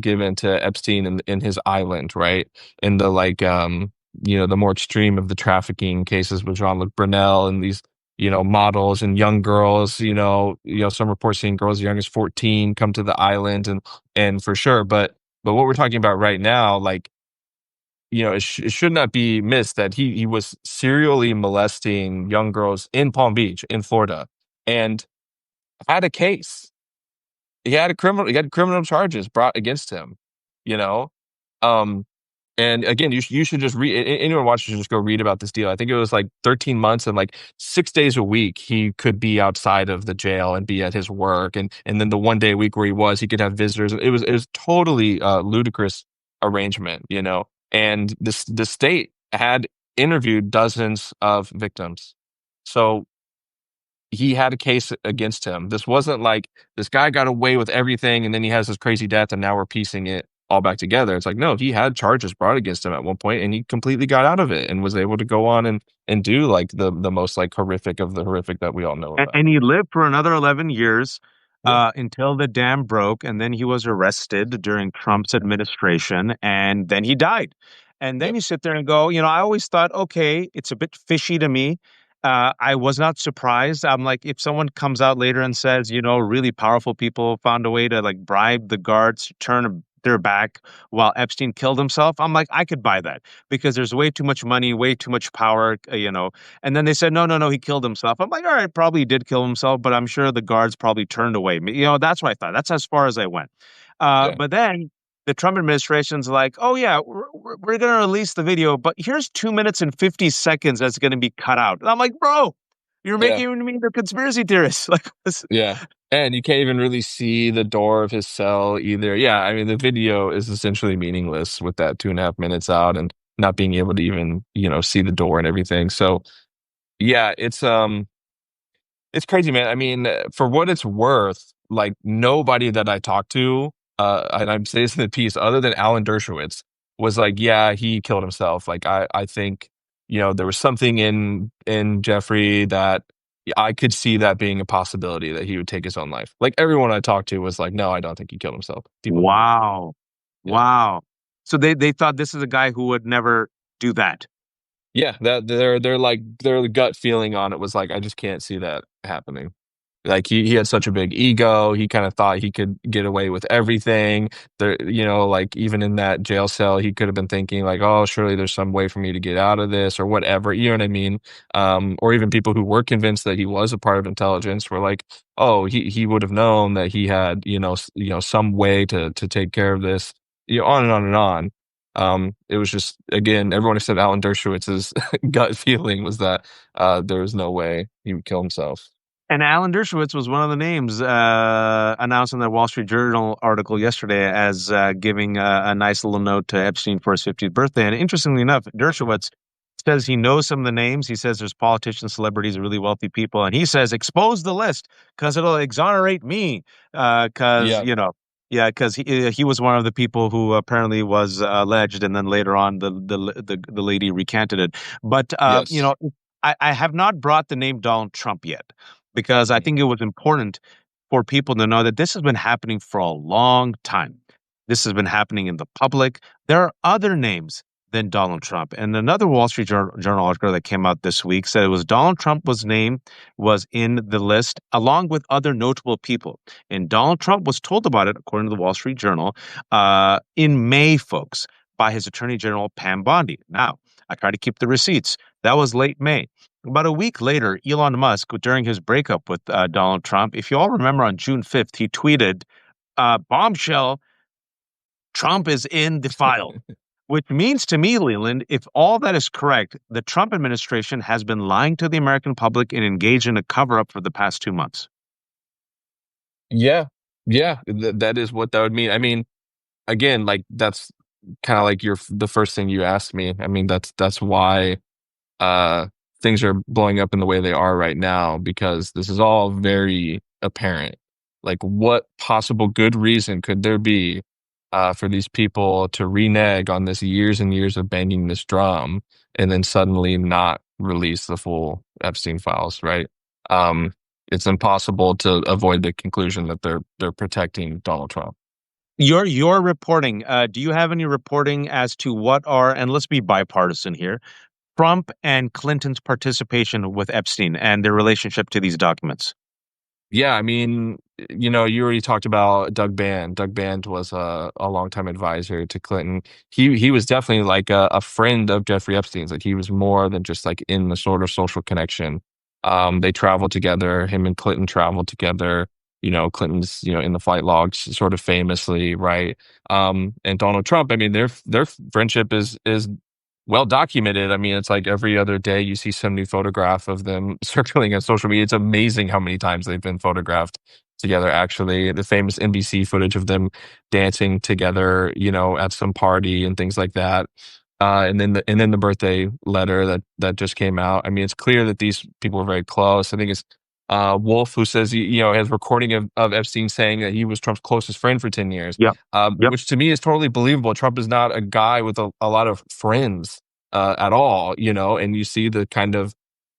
given to Epstein and his island, right? And the like, the more extreme of the trafficking cases with Jean-Luc Brunel and these, models and young girls, some reports seeing girls as young as 14 come to the island and for sure. But what we're talking about right now, like, it should not be missed that he was serially molesting young girls in Palm Beach, in Florida, and had a case. He had criminal charges brought against him, you know? Um, and again, you should just read anyone watching should just go read about this deal. I think it was like 13 months and like 6 days a week he could be outside of the jail and be at his work and then the one day a week where he could have visitors. It was totally ludicrous arrangement, And the state had interviewed dozens of victims. So he had a case against him. This wasn't like this guy got away with everything and then he has this crazy death and now we're piecing it all back together. It's like, no, he had charges brought against him at one point and he completely got out of it and was able to go on and do like the most like horrific of the horrific that we all know about. And he lived for another 11 years Yeah. until the dam broke. And then he was arrested during Trump's administration. And then he died. And then Yep. you sit there and go, I always thought, okay, it's a bit fishy to me. I was not surprised. I'm like, if someone comes out later and says, really powerful people found a way to like bribe the guards to turn their back while Epstein killed himself, I'm like, I could buy that because there's way too much money, way too much power, and then they said, no, no, no, he killed himself. I'm like, all right, probably did kill himself, but I'm sure the guards probably turned away. That's what I thought. That's as far as I went. Yeah. But then the Trump administration's like, oh, yeah, we're going to release the video, but here's 2 minutes and 50 seconds that's going to be cut out. And I'm like, bro, you're Yeah. making me the conspiracy theorist. Like, Yeah. And you can't even really see the door of his cell either. Yeah, I mean the video is essentially meaningless with that 2.5 minutes out and not being able to even, see the door and everything. So yeah, it's crazy, man. I mean, for what it's worth, like nobody that I talked to, and I'm saying this in the piece, other than Alan Dershowitz, was like, yeah, he killed himself. Like I think there was something in Jeffrey that I could see that being a possibility that he would take his own life. Like everyone I talked to was like, no, I don't think he killed himself. People didn't. Wow. Yeah. Wow. So they thought this is a guy who would never do that. Yeah, that they're like their gut feeling on it was like, I just can't see that happening. Like he had such a big ego. He kind of thought he could get away with everything. There, like even in that jail cell, he could have been thinking like, "Oh, surely there's some way for me to get out of this," or whatever. You know what I mean? Or even people who were convinced that he was a part of intelligence were like, "Oh, he would have known that he had some way to take care of this." On and on and on. It was just again, everyone except Alan Dershowitz's gut feeling was that there was no way he would kill himself. And Alan Dershowitz was one of the names announced in the Wall Street Journal article yesterday as giving a nice little note to Epstein for his 50th birthday. And interestingly enough, Dershowitz says he knows some of the names. He says there's politicians, celebrities, really wealthy people. And he says, expose the list because it'll exonerate me. Because, Yeah. yeah, because he was one of the people who apparently was alleged. And then later on, the lady recanted it. But, Yes. I have not brought the name Donald Trump yet because I Mhm. think it was important for people to know that this has been happening for a long time. This has been happening in the public. There are other names than Donald Trump. And another Wall Street Journal article that came out this week said it was Donald Trump was in the list along with other notable people. And Donald Trump was told about it, according to the Wall Street Journal, in May, folks, by his Attorney General Pam Bondi. Now, I try to keep the receipts. That was late May. About a week later, Elon Musk, during his breakup with Donald Trump, if you all remember on June 5th, he tweeted, bombshell, Trump is in the file, which means to me, Leland, if all that is correct, the Trump administration has been lying to the American public and engaged in a cover up for the past 2 months. Yeah. Yeah. That is what that would mean. I mean, again, like that's kind of like the first thing you asked me. I mean, that's why uh things are blowing up in the way they are right now because this is all very apparent. Like what possible good reason could there be for these people to renege on this years and years of banging this drum and then suddenly not release the full Epstein files, right? Um, it's impossible to avoid the conclusion that they're protecting Donald Trump. Your reporting, do you have any reporting as to what are, and let's be bipartisan here, Trump and Clinton's participation with Epstein and their relationship to these documents? Yeah, I mean, you already talked about Doug Band. Doug Band was a longtime advisor to Clinton. He was definitely like a friend of Jeffrey Epstein's. Like he was more than just like in the sort of social connection. They traveled together. Him and Clinton traveled together. Clinton's in the flight logs, sort of famously, right? And Donald Trump. I mean, their friendship is well documented. I mean, it's like every other day you see some new photograph of them circulating on social media. It's amazing how many times they've been photographed together. Actually, the famous NBC footage of them dancing together, at some party and things like that. And then the birthday letter that just came out. I mean, it's clear that these people were very close. I think it's Wolf who says has recording of Epstein saying that he was Trump's closest friend for 10 years, Yep. Yep. which to me is totally believable. Trump is not a guy with a lot of friends at all, and you see the kind of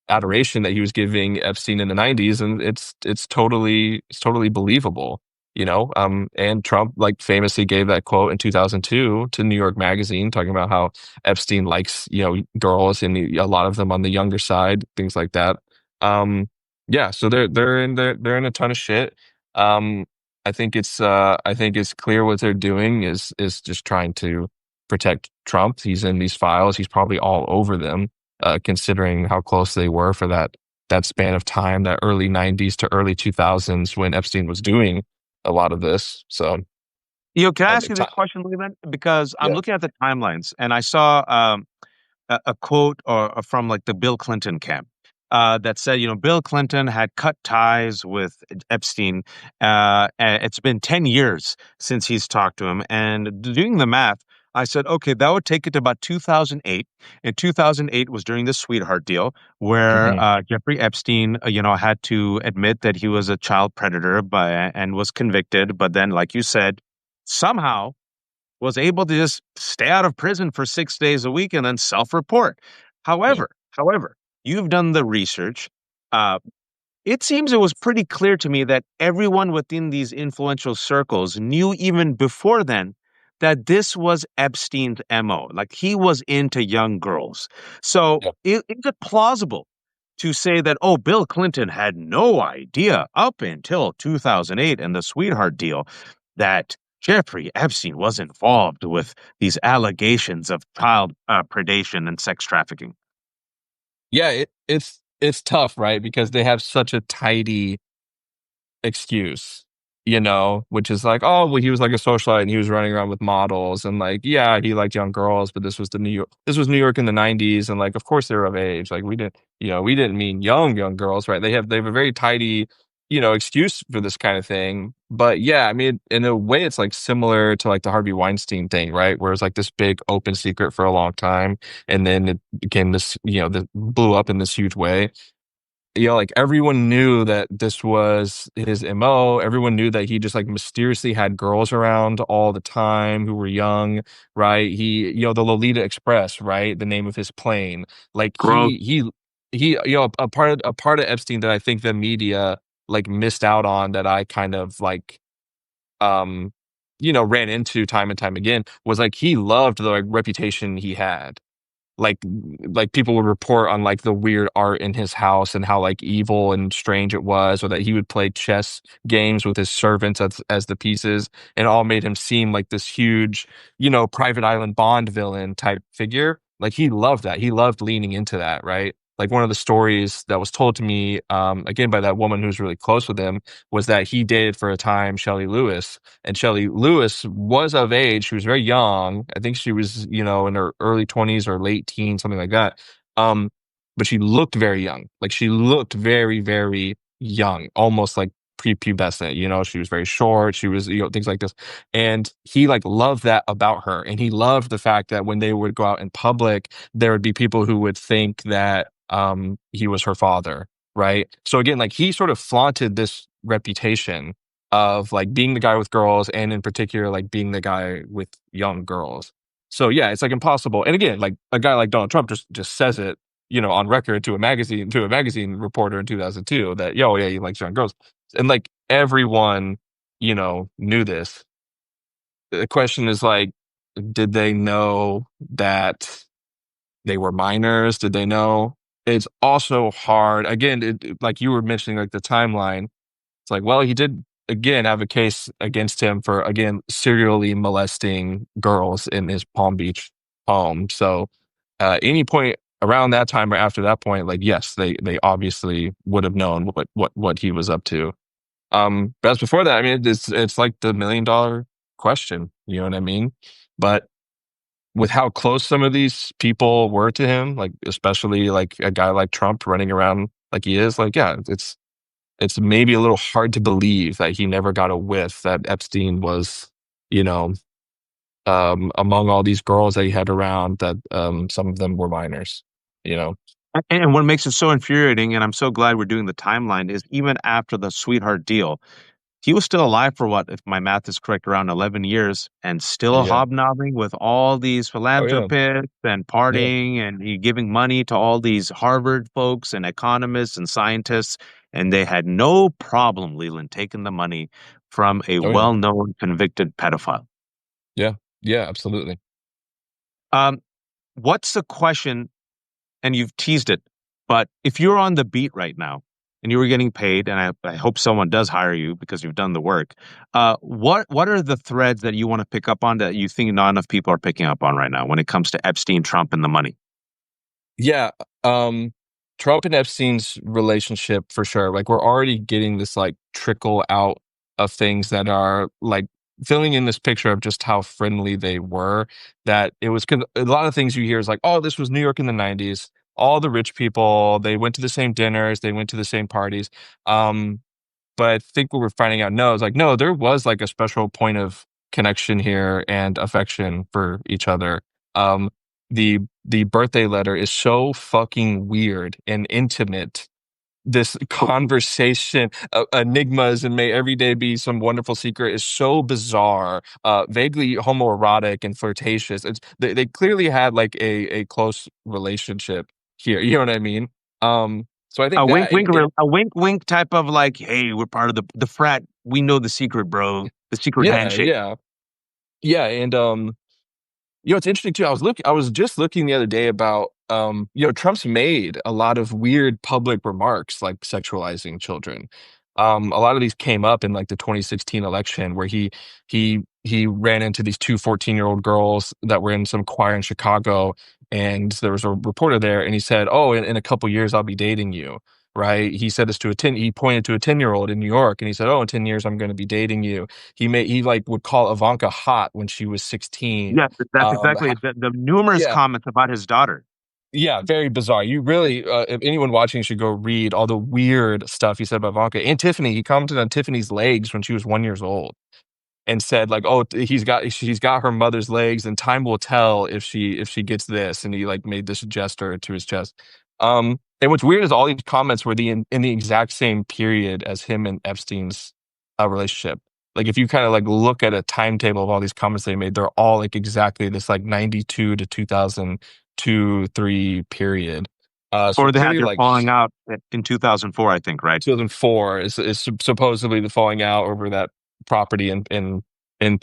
adoration that he was giving Epstein in the 90s, and it's totally believable. And Trump like famously gave that quote in 2002 to New York Magazine talking about how Epstein likes girls and a lot of them on the younger side, things like that. Um, yeah, so they're in a ton of shit. Um, I think it's clear what they're doing is just trying to protect Trump. He's in these files. He's probably all over them, considering how close they were for that span of time, that early '90s to early 2000s when Epstein was doing a lot of this. So Can I I ask think you this time. question, Leland? Because I'm Yeah. looking at the timelines and I saw a quote or from like the Bill Clinton camp that said, Bill Clinton had cut ties with Epstein. And it's been 10 years since he's talked to him. And doing the math, I said, okay, that would take it to about 2008. And 2008 was during the sweetheart deal where Hmm. Jeffrey Epstein, had to admit that he was a child predator and was convicted. But then, like you said, somehow was able to just stay out of prison for 6 days a week and then self-report. Yeah. However, you've done the research. Uh, it seems it was pretty clear to me that everyone within these influential circles knew even before then that this was Epstein's MO. Like he was into young girls. So Yeah. is it plausible to say that, oh, Bill Clinton had no idea up until 2008 and the sweetheart deal that Jeffrey Epstein was involved with these allegations of child predation and sex trafficking? Yeah, it's tough, right? Because they have such a tidy excuse, which is like, oh, well, he was like a socialite and he was running around with models and like, yeah, he liked young girls, but this was New York in the 90s, and like, of course they were of age. Like we didn't mean young girls, right? They have a very tidy, excuse for this kind of thing. But yeah, I mean, in a way, it's like similar to like the Harvey Weinstein thing, right? Where it's like this big open secret for a long time, and then it became this, that blew up in this huge way. Like everyone knew that this was his MO. Everyone knew that he just like mysteriously had girls around all the time who were young, right? The Lolita Express, right? The name of his plane. Like Gross. a part of Epstein that I think the media like missed out on, that I kind of like um ran into time and time again, was like he loved the like reputation he had. like like people would report on like the weird art in his house and how like evil and strange it was, or that he would play chess games with his servants as the pieces, and it all made him seem like this huge, private island Bond villain type figure. Like he loved that. He loved leaning into that, right? Like one of the stories that was told to me, again by that woman who's really close with him, was that he dated for a time Shelley Lewis, and Shelley Lewis was of age. She was very young. I think she was, in her early 20s or late teens, something like that. Um, but she looked very young. Like she looked very, very young, almost like prepubescent. She was very short. She was, things like this. And he like loved that about her. And he loved the fact that when they would go out in public, there would be people who would think that he was her father. Right. So again, like he sort of flaunted this reputation of like being the guy with girls, and in particular like being the guy with young girls. So yeah, it's like impossible. And again, like a guy like Donald Trump just says it, on record to a magazine reporter in 2002, that yo, yeah, he likes young girls. And like everyone, knew this. The question is like, did they know that they were minors? Did they know? It's also hard. Again, like you were mentioning, like the timeline, it's like, well, he did again have a case against him for again serially molesting girls in his Palm Beach home. So, any point around that time or after that point, like yes, they obviously would have known what he was up to. But as before that, I mean, it's like the $1 million question. You know what I mean? But with how close some of these people were to him, like especially like a guy like Trump running around like he is, like yeah, it's maybe a little hard to believe that he never got a whiff that Epstein was, you know, among all these girls that he had around, that some of them were minors, you know. And what makes it so infuriating, and I'm so glad we're doing the timeline, is even after the sweetheart deal, he was still alive for what, if my math is correct, around 11 years and still Yeah. hobnobbing with all these Oh yeah. philanthropists and Yeah. partying and he giving money to all these Harvard folks and economists and scientists. And they had no problem, Leland, taking the money from a Oh yeah. well-known convicted pedophile. Yeah. Yeah. Absolutely. Um, what's the question, and you've teased it, but if you're on the beat right now and you were getting paid, and I hope someone does hire you because you've done the work, what are the threads that you want to pick up on that you think not enough people are picking up on right now when it comes to Epstein, Trump, and the money? Yeah. Trump and Epstein's relationship for sure. Like we're already getting this like trickle out of things that are like filling in this picture of just how friendly they were. That it was a lot of things you hear is like, oh, this was New York in the 90s. All the rich people, they went to the same dinners, they went to the same parties. Um, but I think what we're finding out, no, is like, no, there was like a special point of connection here and affection for each other. Um, the birthday letter is so fucking weird and intimate this conversation, enigmas, and may every day be some wonderful secret is so bizarre, vaguely homoerotic and flirtatious. They clearly had like a close relationship here. You know what I mean? So I think that A wink wink type of like, hey, we're part of the frat. We know the secret, bro. The secret yeah, handshake. yeah, yeah, and it's interesting too. I was just looking the other day about Trump's made a lot of weird public remarks like sexualizing children. A lot of these came up in like the 2016 election where he ran into these two 14-year-old girls that were in some choir in Chicago, and there was a reporter there, and he said, "Oh, in a couple years I'll be dating you." Right? He said this to a 10, he pointed to a 10-year-old in New York, and he said, "Oh, in 10 years I'm going to be dating you." He like would call Ivanka hot when she was 16. Yes, that's Um, exactly it. The numerous yeah, comments about his daughter. yeah, very bizarre. You really, if anyone watching should go read all the weird stuff he said about Ivanka and Tiffany. He commented on Tiffany's legs when she was 1 years old and said like, "Oh, she's got her mother's legs, and time will tell if she gets this." And he like made this gesture to his chest. And what's weird is all these comments were in the exact same period as him and Epstein's relationship. Like if you kind of like look at a timetable of all these comments they made, they're all like exactly this like 92 to 2002, three period. So Or they had clearly their like falling out in 2004, I think, right? 2004 is supposedly the falling out over that property in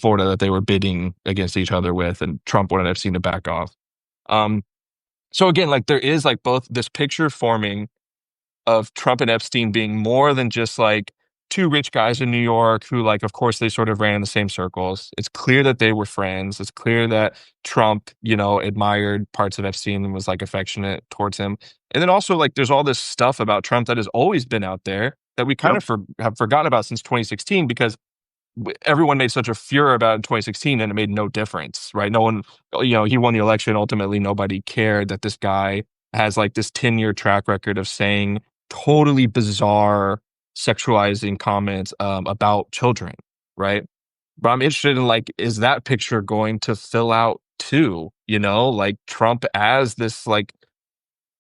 Florida that they were bidding against each other with, and Trump wanted Epstein to back off. Um, so again, like there is like both this picture forming of Trump and Epstein being more than just like two rich guys in New York who, like, of course, they sort of ran in the same circles. It's clear that they were friends. It's clear that Trump, admired parts of Epstein and was like affectionate towards him. And then also, like, there's all this stuff about Trump that has always been out there that we kind Yep. of have forgotten about since 2016 because everyone made such a furor about it in 2016 and it made no difference, right? No one, he won the election. Ultimately, nobody cared that this guy has like this 10-year track record of saying totally bizarre sexualizing comments about children, right? But I'm interested in like, is that picture going to fill out too? Like Trump as this like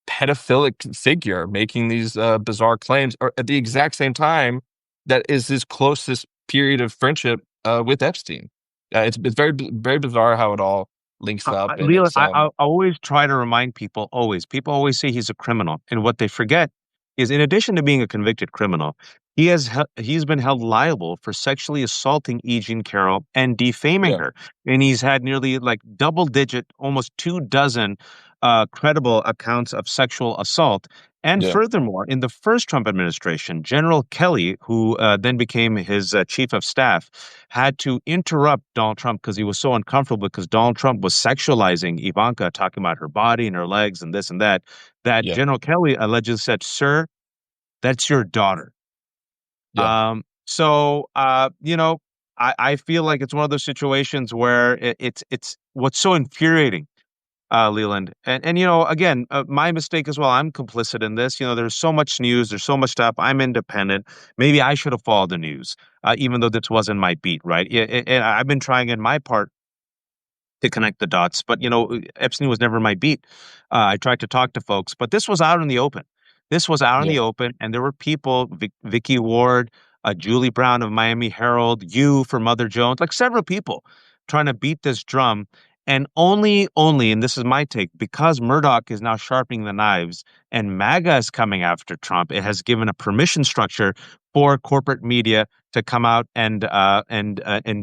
pedophilic figure making these bizarre claims, or at the exact same time that is his closest period of friendship with Epstein. It's very very bizarre how it all links up, and Leland, it's I always try to remind people, people always say he's a criminal. And what they forget is, in addition to being a convicted criminal, he's been held liable for sexually assaulting E. Jean Carroll and defaming yeah, her. And he's had nearly like double digit, almost 2 dozen credible accounts of sexual assault. And yeah, furthermore, in the first Trump administration, General Kelly, who then became his chief of staff, had to interrupt Donald Trump because he was so uncomfortable because Donald Trump was sexualizing Ivanka, talking about her body and her legs and this and that, that yeah, General Kelly allegedly said, "Sir, that's your daughter." yeah, I feel like it's one of those situations where it's what's so infuriating, Leland. And again, my mistake as well. I'm complicit in this. There's so much news. There's so much stuff. I'm independent. Maybe I should have followed the news, even though this wasn't my beat, right? And I've been trying in my part to connect the dots. But Epstein was never my beat. I tried to talk to folks, but this was out in the open. This was out in yeah, the open, and there were people, Vicky Ward, Julie Brown of Miami Herald, you for Mother Jones, like several people trying to beat this drum. And only, and this is my take, because Murdoch is now sharpening the knives and MAGA is coming after Trump, it has given a permission structure for corporate media to come out and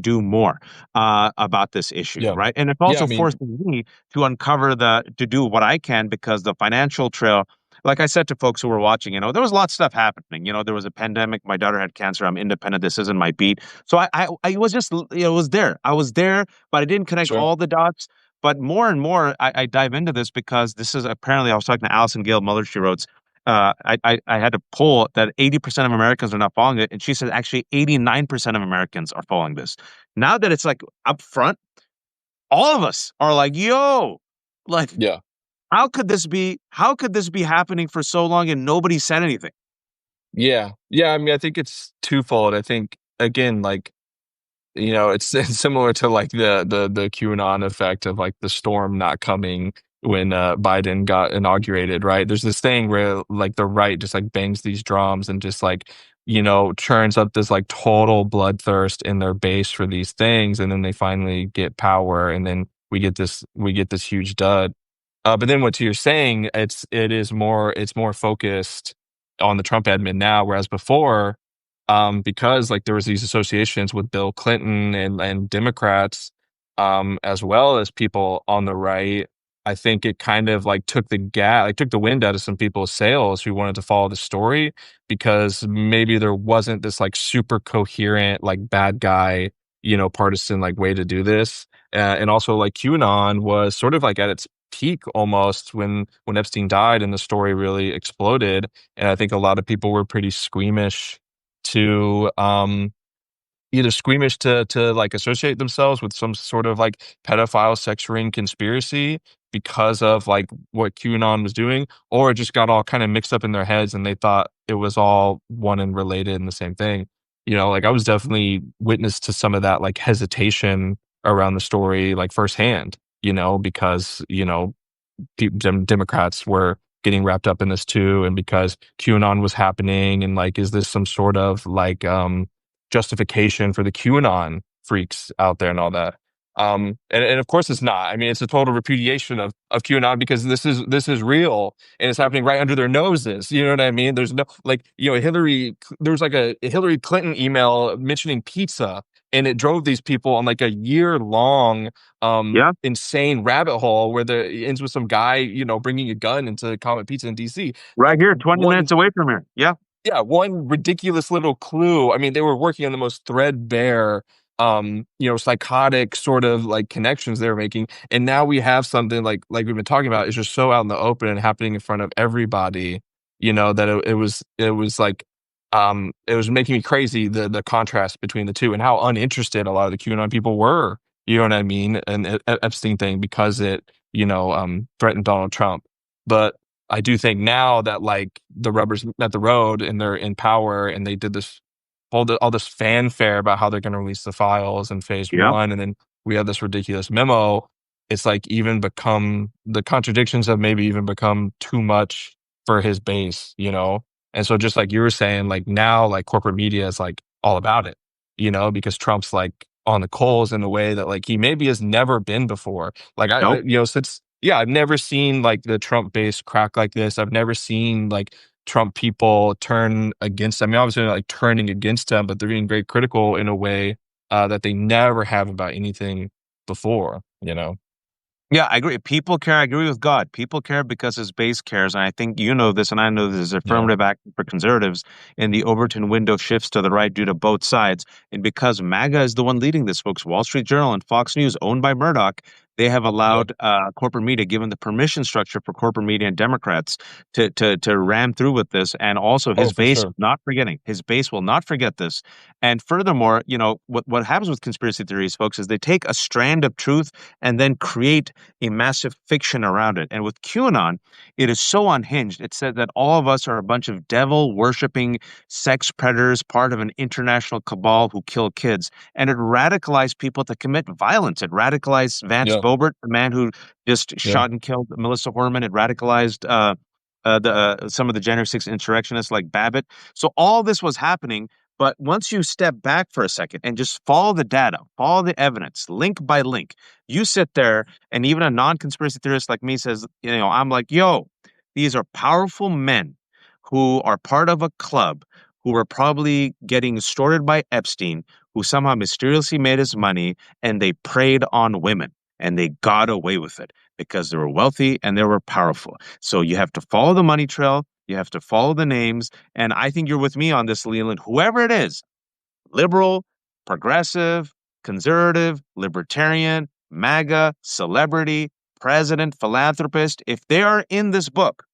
do more about this issue, yeah, right? And it's yeah. I also mean, forcing me to to do what I can because the financial trail, like I said to folks who were watching, there was a lot of stuff happening. There was a pandemic. My daughter had cancer. I'm independent. This isn't my beat. So I was just, was there. I was there, but I didn't connect sure, all the dots. But more and more, I dive into this because this is apparently, I was talking to Allison Gail Muller, she wrote, I had to poll that 80% of Americans are not following it. And she said actually 89% of Americans are following this. Now that it's like up front, all of us are like, yo, like, yeah, how could this be happening for so long and nobody said anything? yeah, yeah. I mean, I think it's twofold. I think again, like it's similar to like the QAnon effect of like the storm not coming Biden got inaugurated, right? There's this thing where like the right just like bangs these drums and just like, churns up this like total bloodthirst in their base for these things, and then they finally get power, and then we get this huge dud. But then what you're saying, it's more focused on the Trump admin now, whereas before, because like there was these associations with Bill Clinton and Democrats, as well as people on the right. I think it kind of like took the wind out of some people's sails who wanted to follow the story, because maybe there wasn't this like super coherent like bad guy, partisan like way to do this. And also like QAnon was sort of like at its peak almost when Epstein died and the story really exploded. And I think a lot of people were pretty squeamish to either squeamish to like associate themselves with some sort of like pedophile sex ring conspiracy because of like what QAnon was doing, or it just got all kind of mixed up in their heads and they thought it was all one and related and the same thing. Like I was definitely witness to some of that like hesitation around the story like firsthand, because, Democrats were getting wrapped up in this too, and because QAnon was happening, and like, is this some sort of like justification for the QAnon freaks out there and all that? And of course it's not. I mean, it's a total repudiation of QAnon, because this is real and it's happening right under their noses. You know what I mean? There's no like, there was like a Hillary Clinton email mentioning pizza, and it drove these people on like a year long Yeah, insane rabbit hole where it ends with some guy, bringing a gun into Comet Pizza in DC. right Like here, 20 one minutes away from here. Yeah. yeah, one ridiculous little clue. I mean, they were working on the most threadbare, psychotic sort of like connections they were making. And now we have something like we've been talking about, is just so out in the open and happening in front of everybody, that it was like it was making me crazy, the contrast between the two and how uninterested a lot of the QAnon people were, you know what I mean? And Epstein thing, because it, threatened Donald Trump. But I do think now that like the rubber's at the road and they're in power, and they did all this fanfare about how they're going to release the files in phase Yeah. one, and then we have this ridiculous memo. It's like even become the contradictions have maybe even become too much for his base, And so just like you were saying, like now like corporate media is like all about it, because Trump's like on the coals in a way that like he maybe has never been before. Like Nope. since yeah, I've never seen like the Trump base crack like this. I've never seen like Trump people turn against. I mean, obviously they're like turning against him, but they're being very critical in a way that they never have about anything before. Yeah, I agree. People care. I agree with God. People care because his base cares. And I think you know this, and I know this is Yeah. affirmative action for conservatives. And the Overton window shifts to the right due to both sides. And because MAGA is the one leading this, folks, Wall Street Journal and Fox News, owned by Murdoch, they have Yeah. allowed corporate media, given the permission structure for corporate media and Democrats to ram through with this. And also Oh, his for base, sure. not forgetting, his base will not forget this. And furthermore, what happens with conspiracy theories, folks, is they take a strand of truth and then create a massive fiction around it. And with QAnon, it is so unhinged. It said that all of us are a bunch of devil worshipping sex predators, part of an international cabal who kill kids. And it radicalized people to commit violence. It radicalized Vance Yeah. Bobert, the man who just Yeah. shot and killed Melissa Horman. It radicalized some of the January 6th insurrectionists like Babbitt. So all this was happening. But once you step back for a second and just follow the data, follow the evidence, link by link, you sit there, and even a non-conspiracy theorist like me says, I'm like, yo, these are powerful men who are part of a club who were probably getting extorted by Epstein, who somehow mysteriously made his money, and they preyed on women, and they got away with it because they were wealthy and they were powerful. So you have to follow the money trail. You have to follow the names. And I think you're with me on this, Leland. Whoever it is, liberal, progressive, conservative, libertarian, MAGA, celebrity, president, philanthropist, if they are in this book,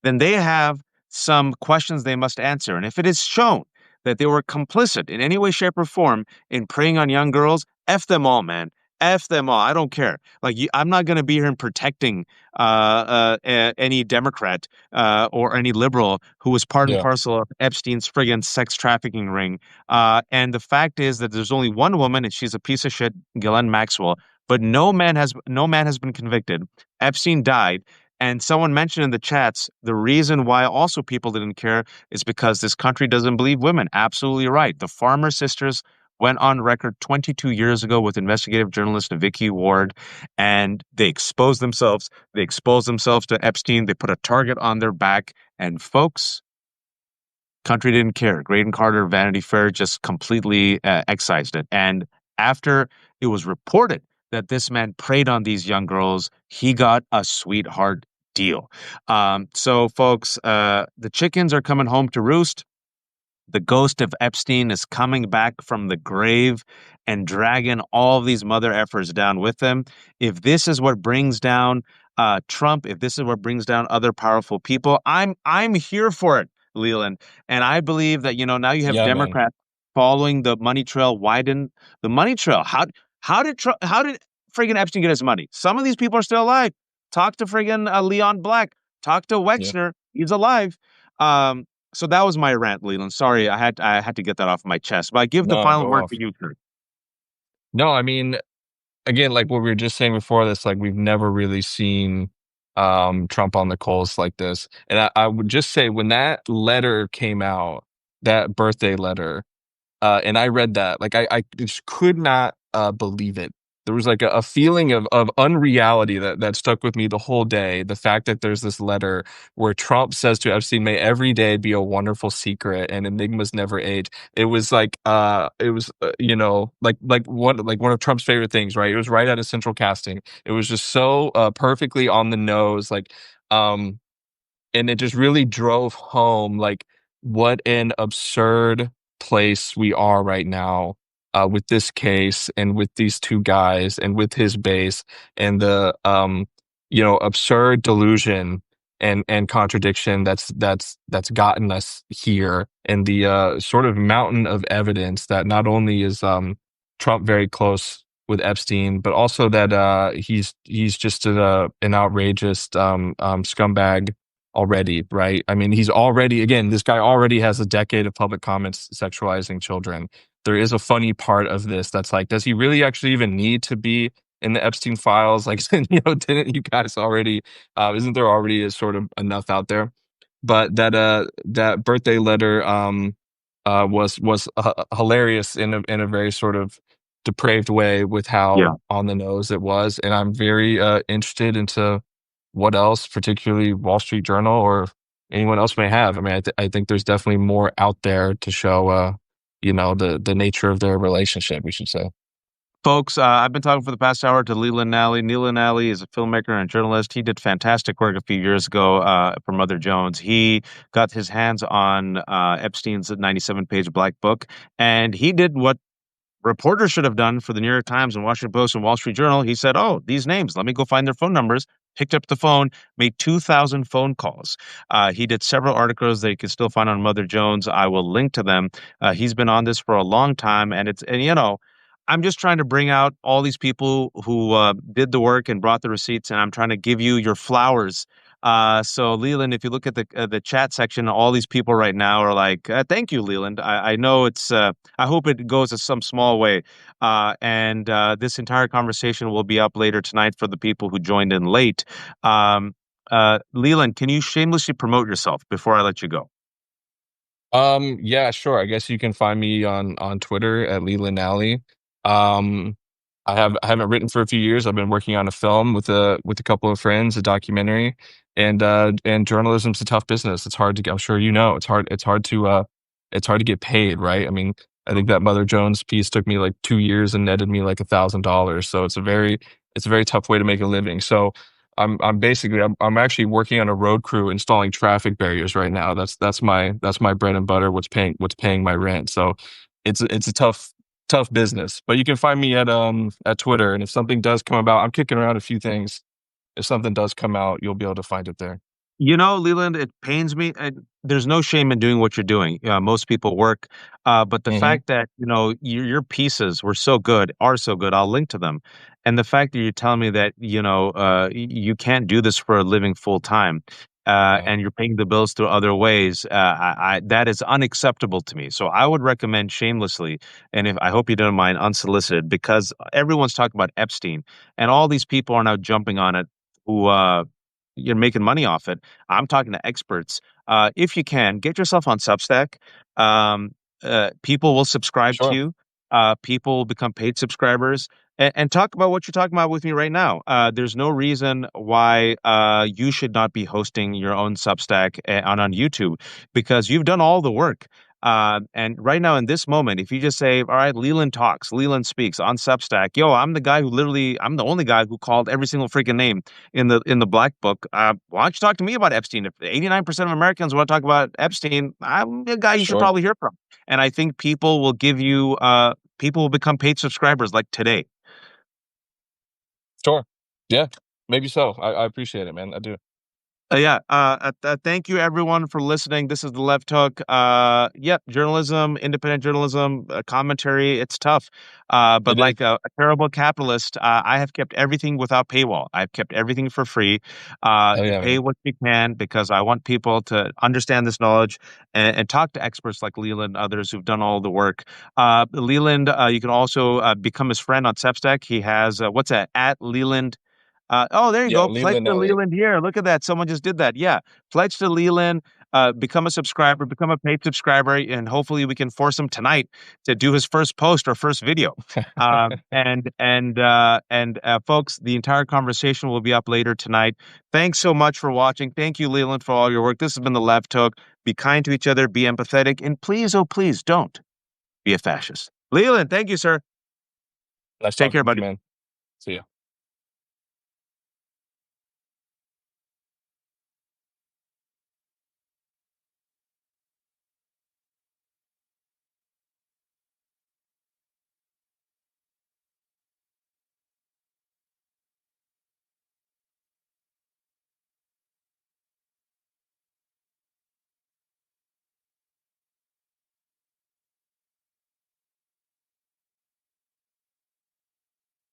then they have some questions they must answer. And if it is shown that they were complicit in any way, shape, or form in preying on young girls, F them all, man. F them all. I don't care. Like I'm not going to be here and protecting any Democrat or any liberal who was part and Yeah. parcel of Epstein's friggin' sex trafficking ring. And the fact is that there's only one woman, and she's a piece of shit, Ghislaine Maxwell. But no man has been convicted. Epstein died. And someone mentioned in the chats the reason why also people didn't care is because this country doesn't believe women. Absolutely right. The Farmer sisters went on record 22 years ago with investigative journalist Vicky Ward, and they exposed themselves. They exposed themselves to Epstein. They put a target on their back, and folks, country didn't care. Graydon Carter, Vanity Fair just completely excised it. And after it was reported that this man preyed on these young girls, he got a sweetheart deal. So, folks, the chickens are coming home to roost. The ghost of Epstein is coming back from the grave and dragging all of these mother effers down with him. If this is what brings down Trump, if this is what brings down other powerful people, I'm here for it, Leland. And I believe that now you have Yeah, man. Democrats following the money trail, widen the money trail. How did friggin' Epstein get his money? Some of these people are still alive. Talk to friggin' Leon Black. Talk to Yeah. Wexner. He's alive. Um, so that was my rant, Leland. Sorry, I had to get that off my chest. But I give the No, final go word off. to you, sir. No, I mean, again, like what we were just saying before this, like we've never really seen Trump on the coals like this. And I would just say when that letter came out, that birthday letter, and I read that, like I just could not believe it. There was like a feeling of unreality that stuck with me the whole day. The fact that there's this letter where Trump says to Epstein, "May every day be a wonderful secret, and enigmas never age." It was like like one of Trump's favorite things, right? It was right out of Central Casting. It was just so perfectly on the nose, um and it just really drove home like what an absurd place we are right now with this case and with these two guys and with his base and the absurd delusion and contradiction that's gotten us here and the sort of mountain of evidence that not only is Trump very close with Epstein, but also that he's just an outrageous scumbag already, right? I mean, he's already, again, this guy already has a decade of public comments sexualizing children. There is a funny part of this that's like, does he really actually even need to be in the Epstein files? Like, didn't you guys already, isn't there already a sort of enough out there? But that birthday letter was hilarious in a very sort of depraved way with Yeah. how on the nose it was, and I'm very interested into what else, particularly Wall Street Journal or anyone else may have. I mean, I think there's definitely more out there to show, the nature of their relationship, we should say. Folks, I've been talking for the past hour to Leland Nally. Leland Nally is a filmmaker and journalist. He did fantastic work a few years ago for Mother Jones. He got his hands on Epstein's 97-page black book, and he did what reporters should have done for the New York Times and Washington Post and Wall Street Journal. He said, "Oh, these names, let me go find their phone numbers." Picked up the phone, made 2,000 phone calls. He did several articles that you can still find on Mother Jones. I will link to them. He's been on this for a long time, and I'm just trying to bring out all these people who did the work and brought the receipts, and I'm trying to give you your flowers. So Leland, if you look at the chat section, all these people right now are like, "Thank you, Leland. I know it's." I hope it goes in some small way. And this entire conversation will be up later tonight for the people who joined in late. Um, Leland, can you shamelessly promote yourself before I let you go? Yeah, sure. I guess you can find me on Twitter at Leland Nally. Um, I haven't written for a few years. I've been working on a film with a couple of friends, a documentary, and journalism's a tough business. It's hard to get, I'm sure you know, it's hard to get paid, right? I mean, I think that Mother Jones piece took me like 2 years and netted me like $1,000. So it's a very tough way to make a living. So I'm actually working on a road crew installing traffic barriers right now. That's my bread and butter. What's paying my rent. So it's a tough business. But you can find me at Twitter, and if something does come about, I'm kicking around a few things. If something does come out, you'll be able to find it there. Leland, it pains me. There's no shame in doing what you're doing. Most people work, but the Hmm. fact that your pieces were so good, are so good, I'll link to them. And the fact that you're telling me that you can't do this for a living full time, Yeah, and you're paying the bills through other ways, that is unacceptable to me. So I would recommend shamelessly, and if I hope you don't mind, unsolicited, because everyone's talking about Epstein, and all these people are now jumping on it who you're making money off it. I'm talking to experts. If you can, get yourself on Substack. Um, People will subscribe to sure, you. People will become paid subscribers. And talk about what you're talking about with me right now. There's no reason why you should not be hosting your own Substack on YouTube because you've done all the work. And right now, in this moment, if you just say, "All right, Leland talks, Leland speaks on Substack," yo, I'm the only guy who called every single freaking name in the black book. Why don't you talk to me about Epstein? If 89% of Americans want to talk about Epstein, I'm the guy you should sure, probably hear from. And I think people will become paid subscribers like today. sure. Yeah, maybe so. I appreciate it, man. I do. Yeah. Thank you everyone for listening. This is the Left Hook. Yep. Journalism, independent journalism, commentary. It's tough. But It is. like a terrible capitalist, I have kept everything without paywall. I've kept everything for free. Oh You yeah, pay man. what you can because I want people to understand this knowledge and talk to experts like Leland and others who've done all the work. Leland, you can also become his friend on Substack. He has what's that at Leland. Oh, there you Yeah, go. Pledge Leland to Nally. Leland here. Look at that. Someone just did that. Yeah. Pledge to Leland. Become a subscriber, become a paid subscriber, and hopefully we can force him tonight to do his first post or first video. Folks, the entire conversation will be up later tonight. Thanks so much for watching. Thank you, Leland, for all your work. This has been the Left Hook. Be kind to each other, be empathetic, and please, oh please, don't be a fascist. Leland, thank you, sir. Nice Take talking care, with you, buddy. man. See ya.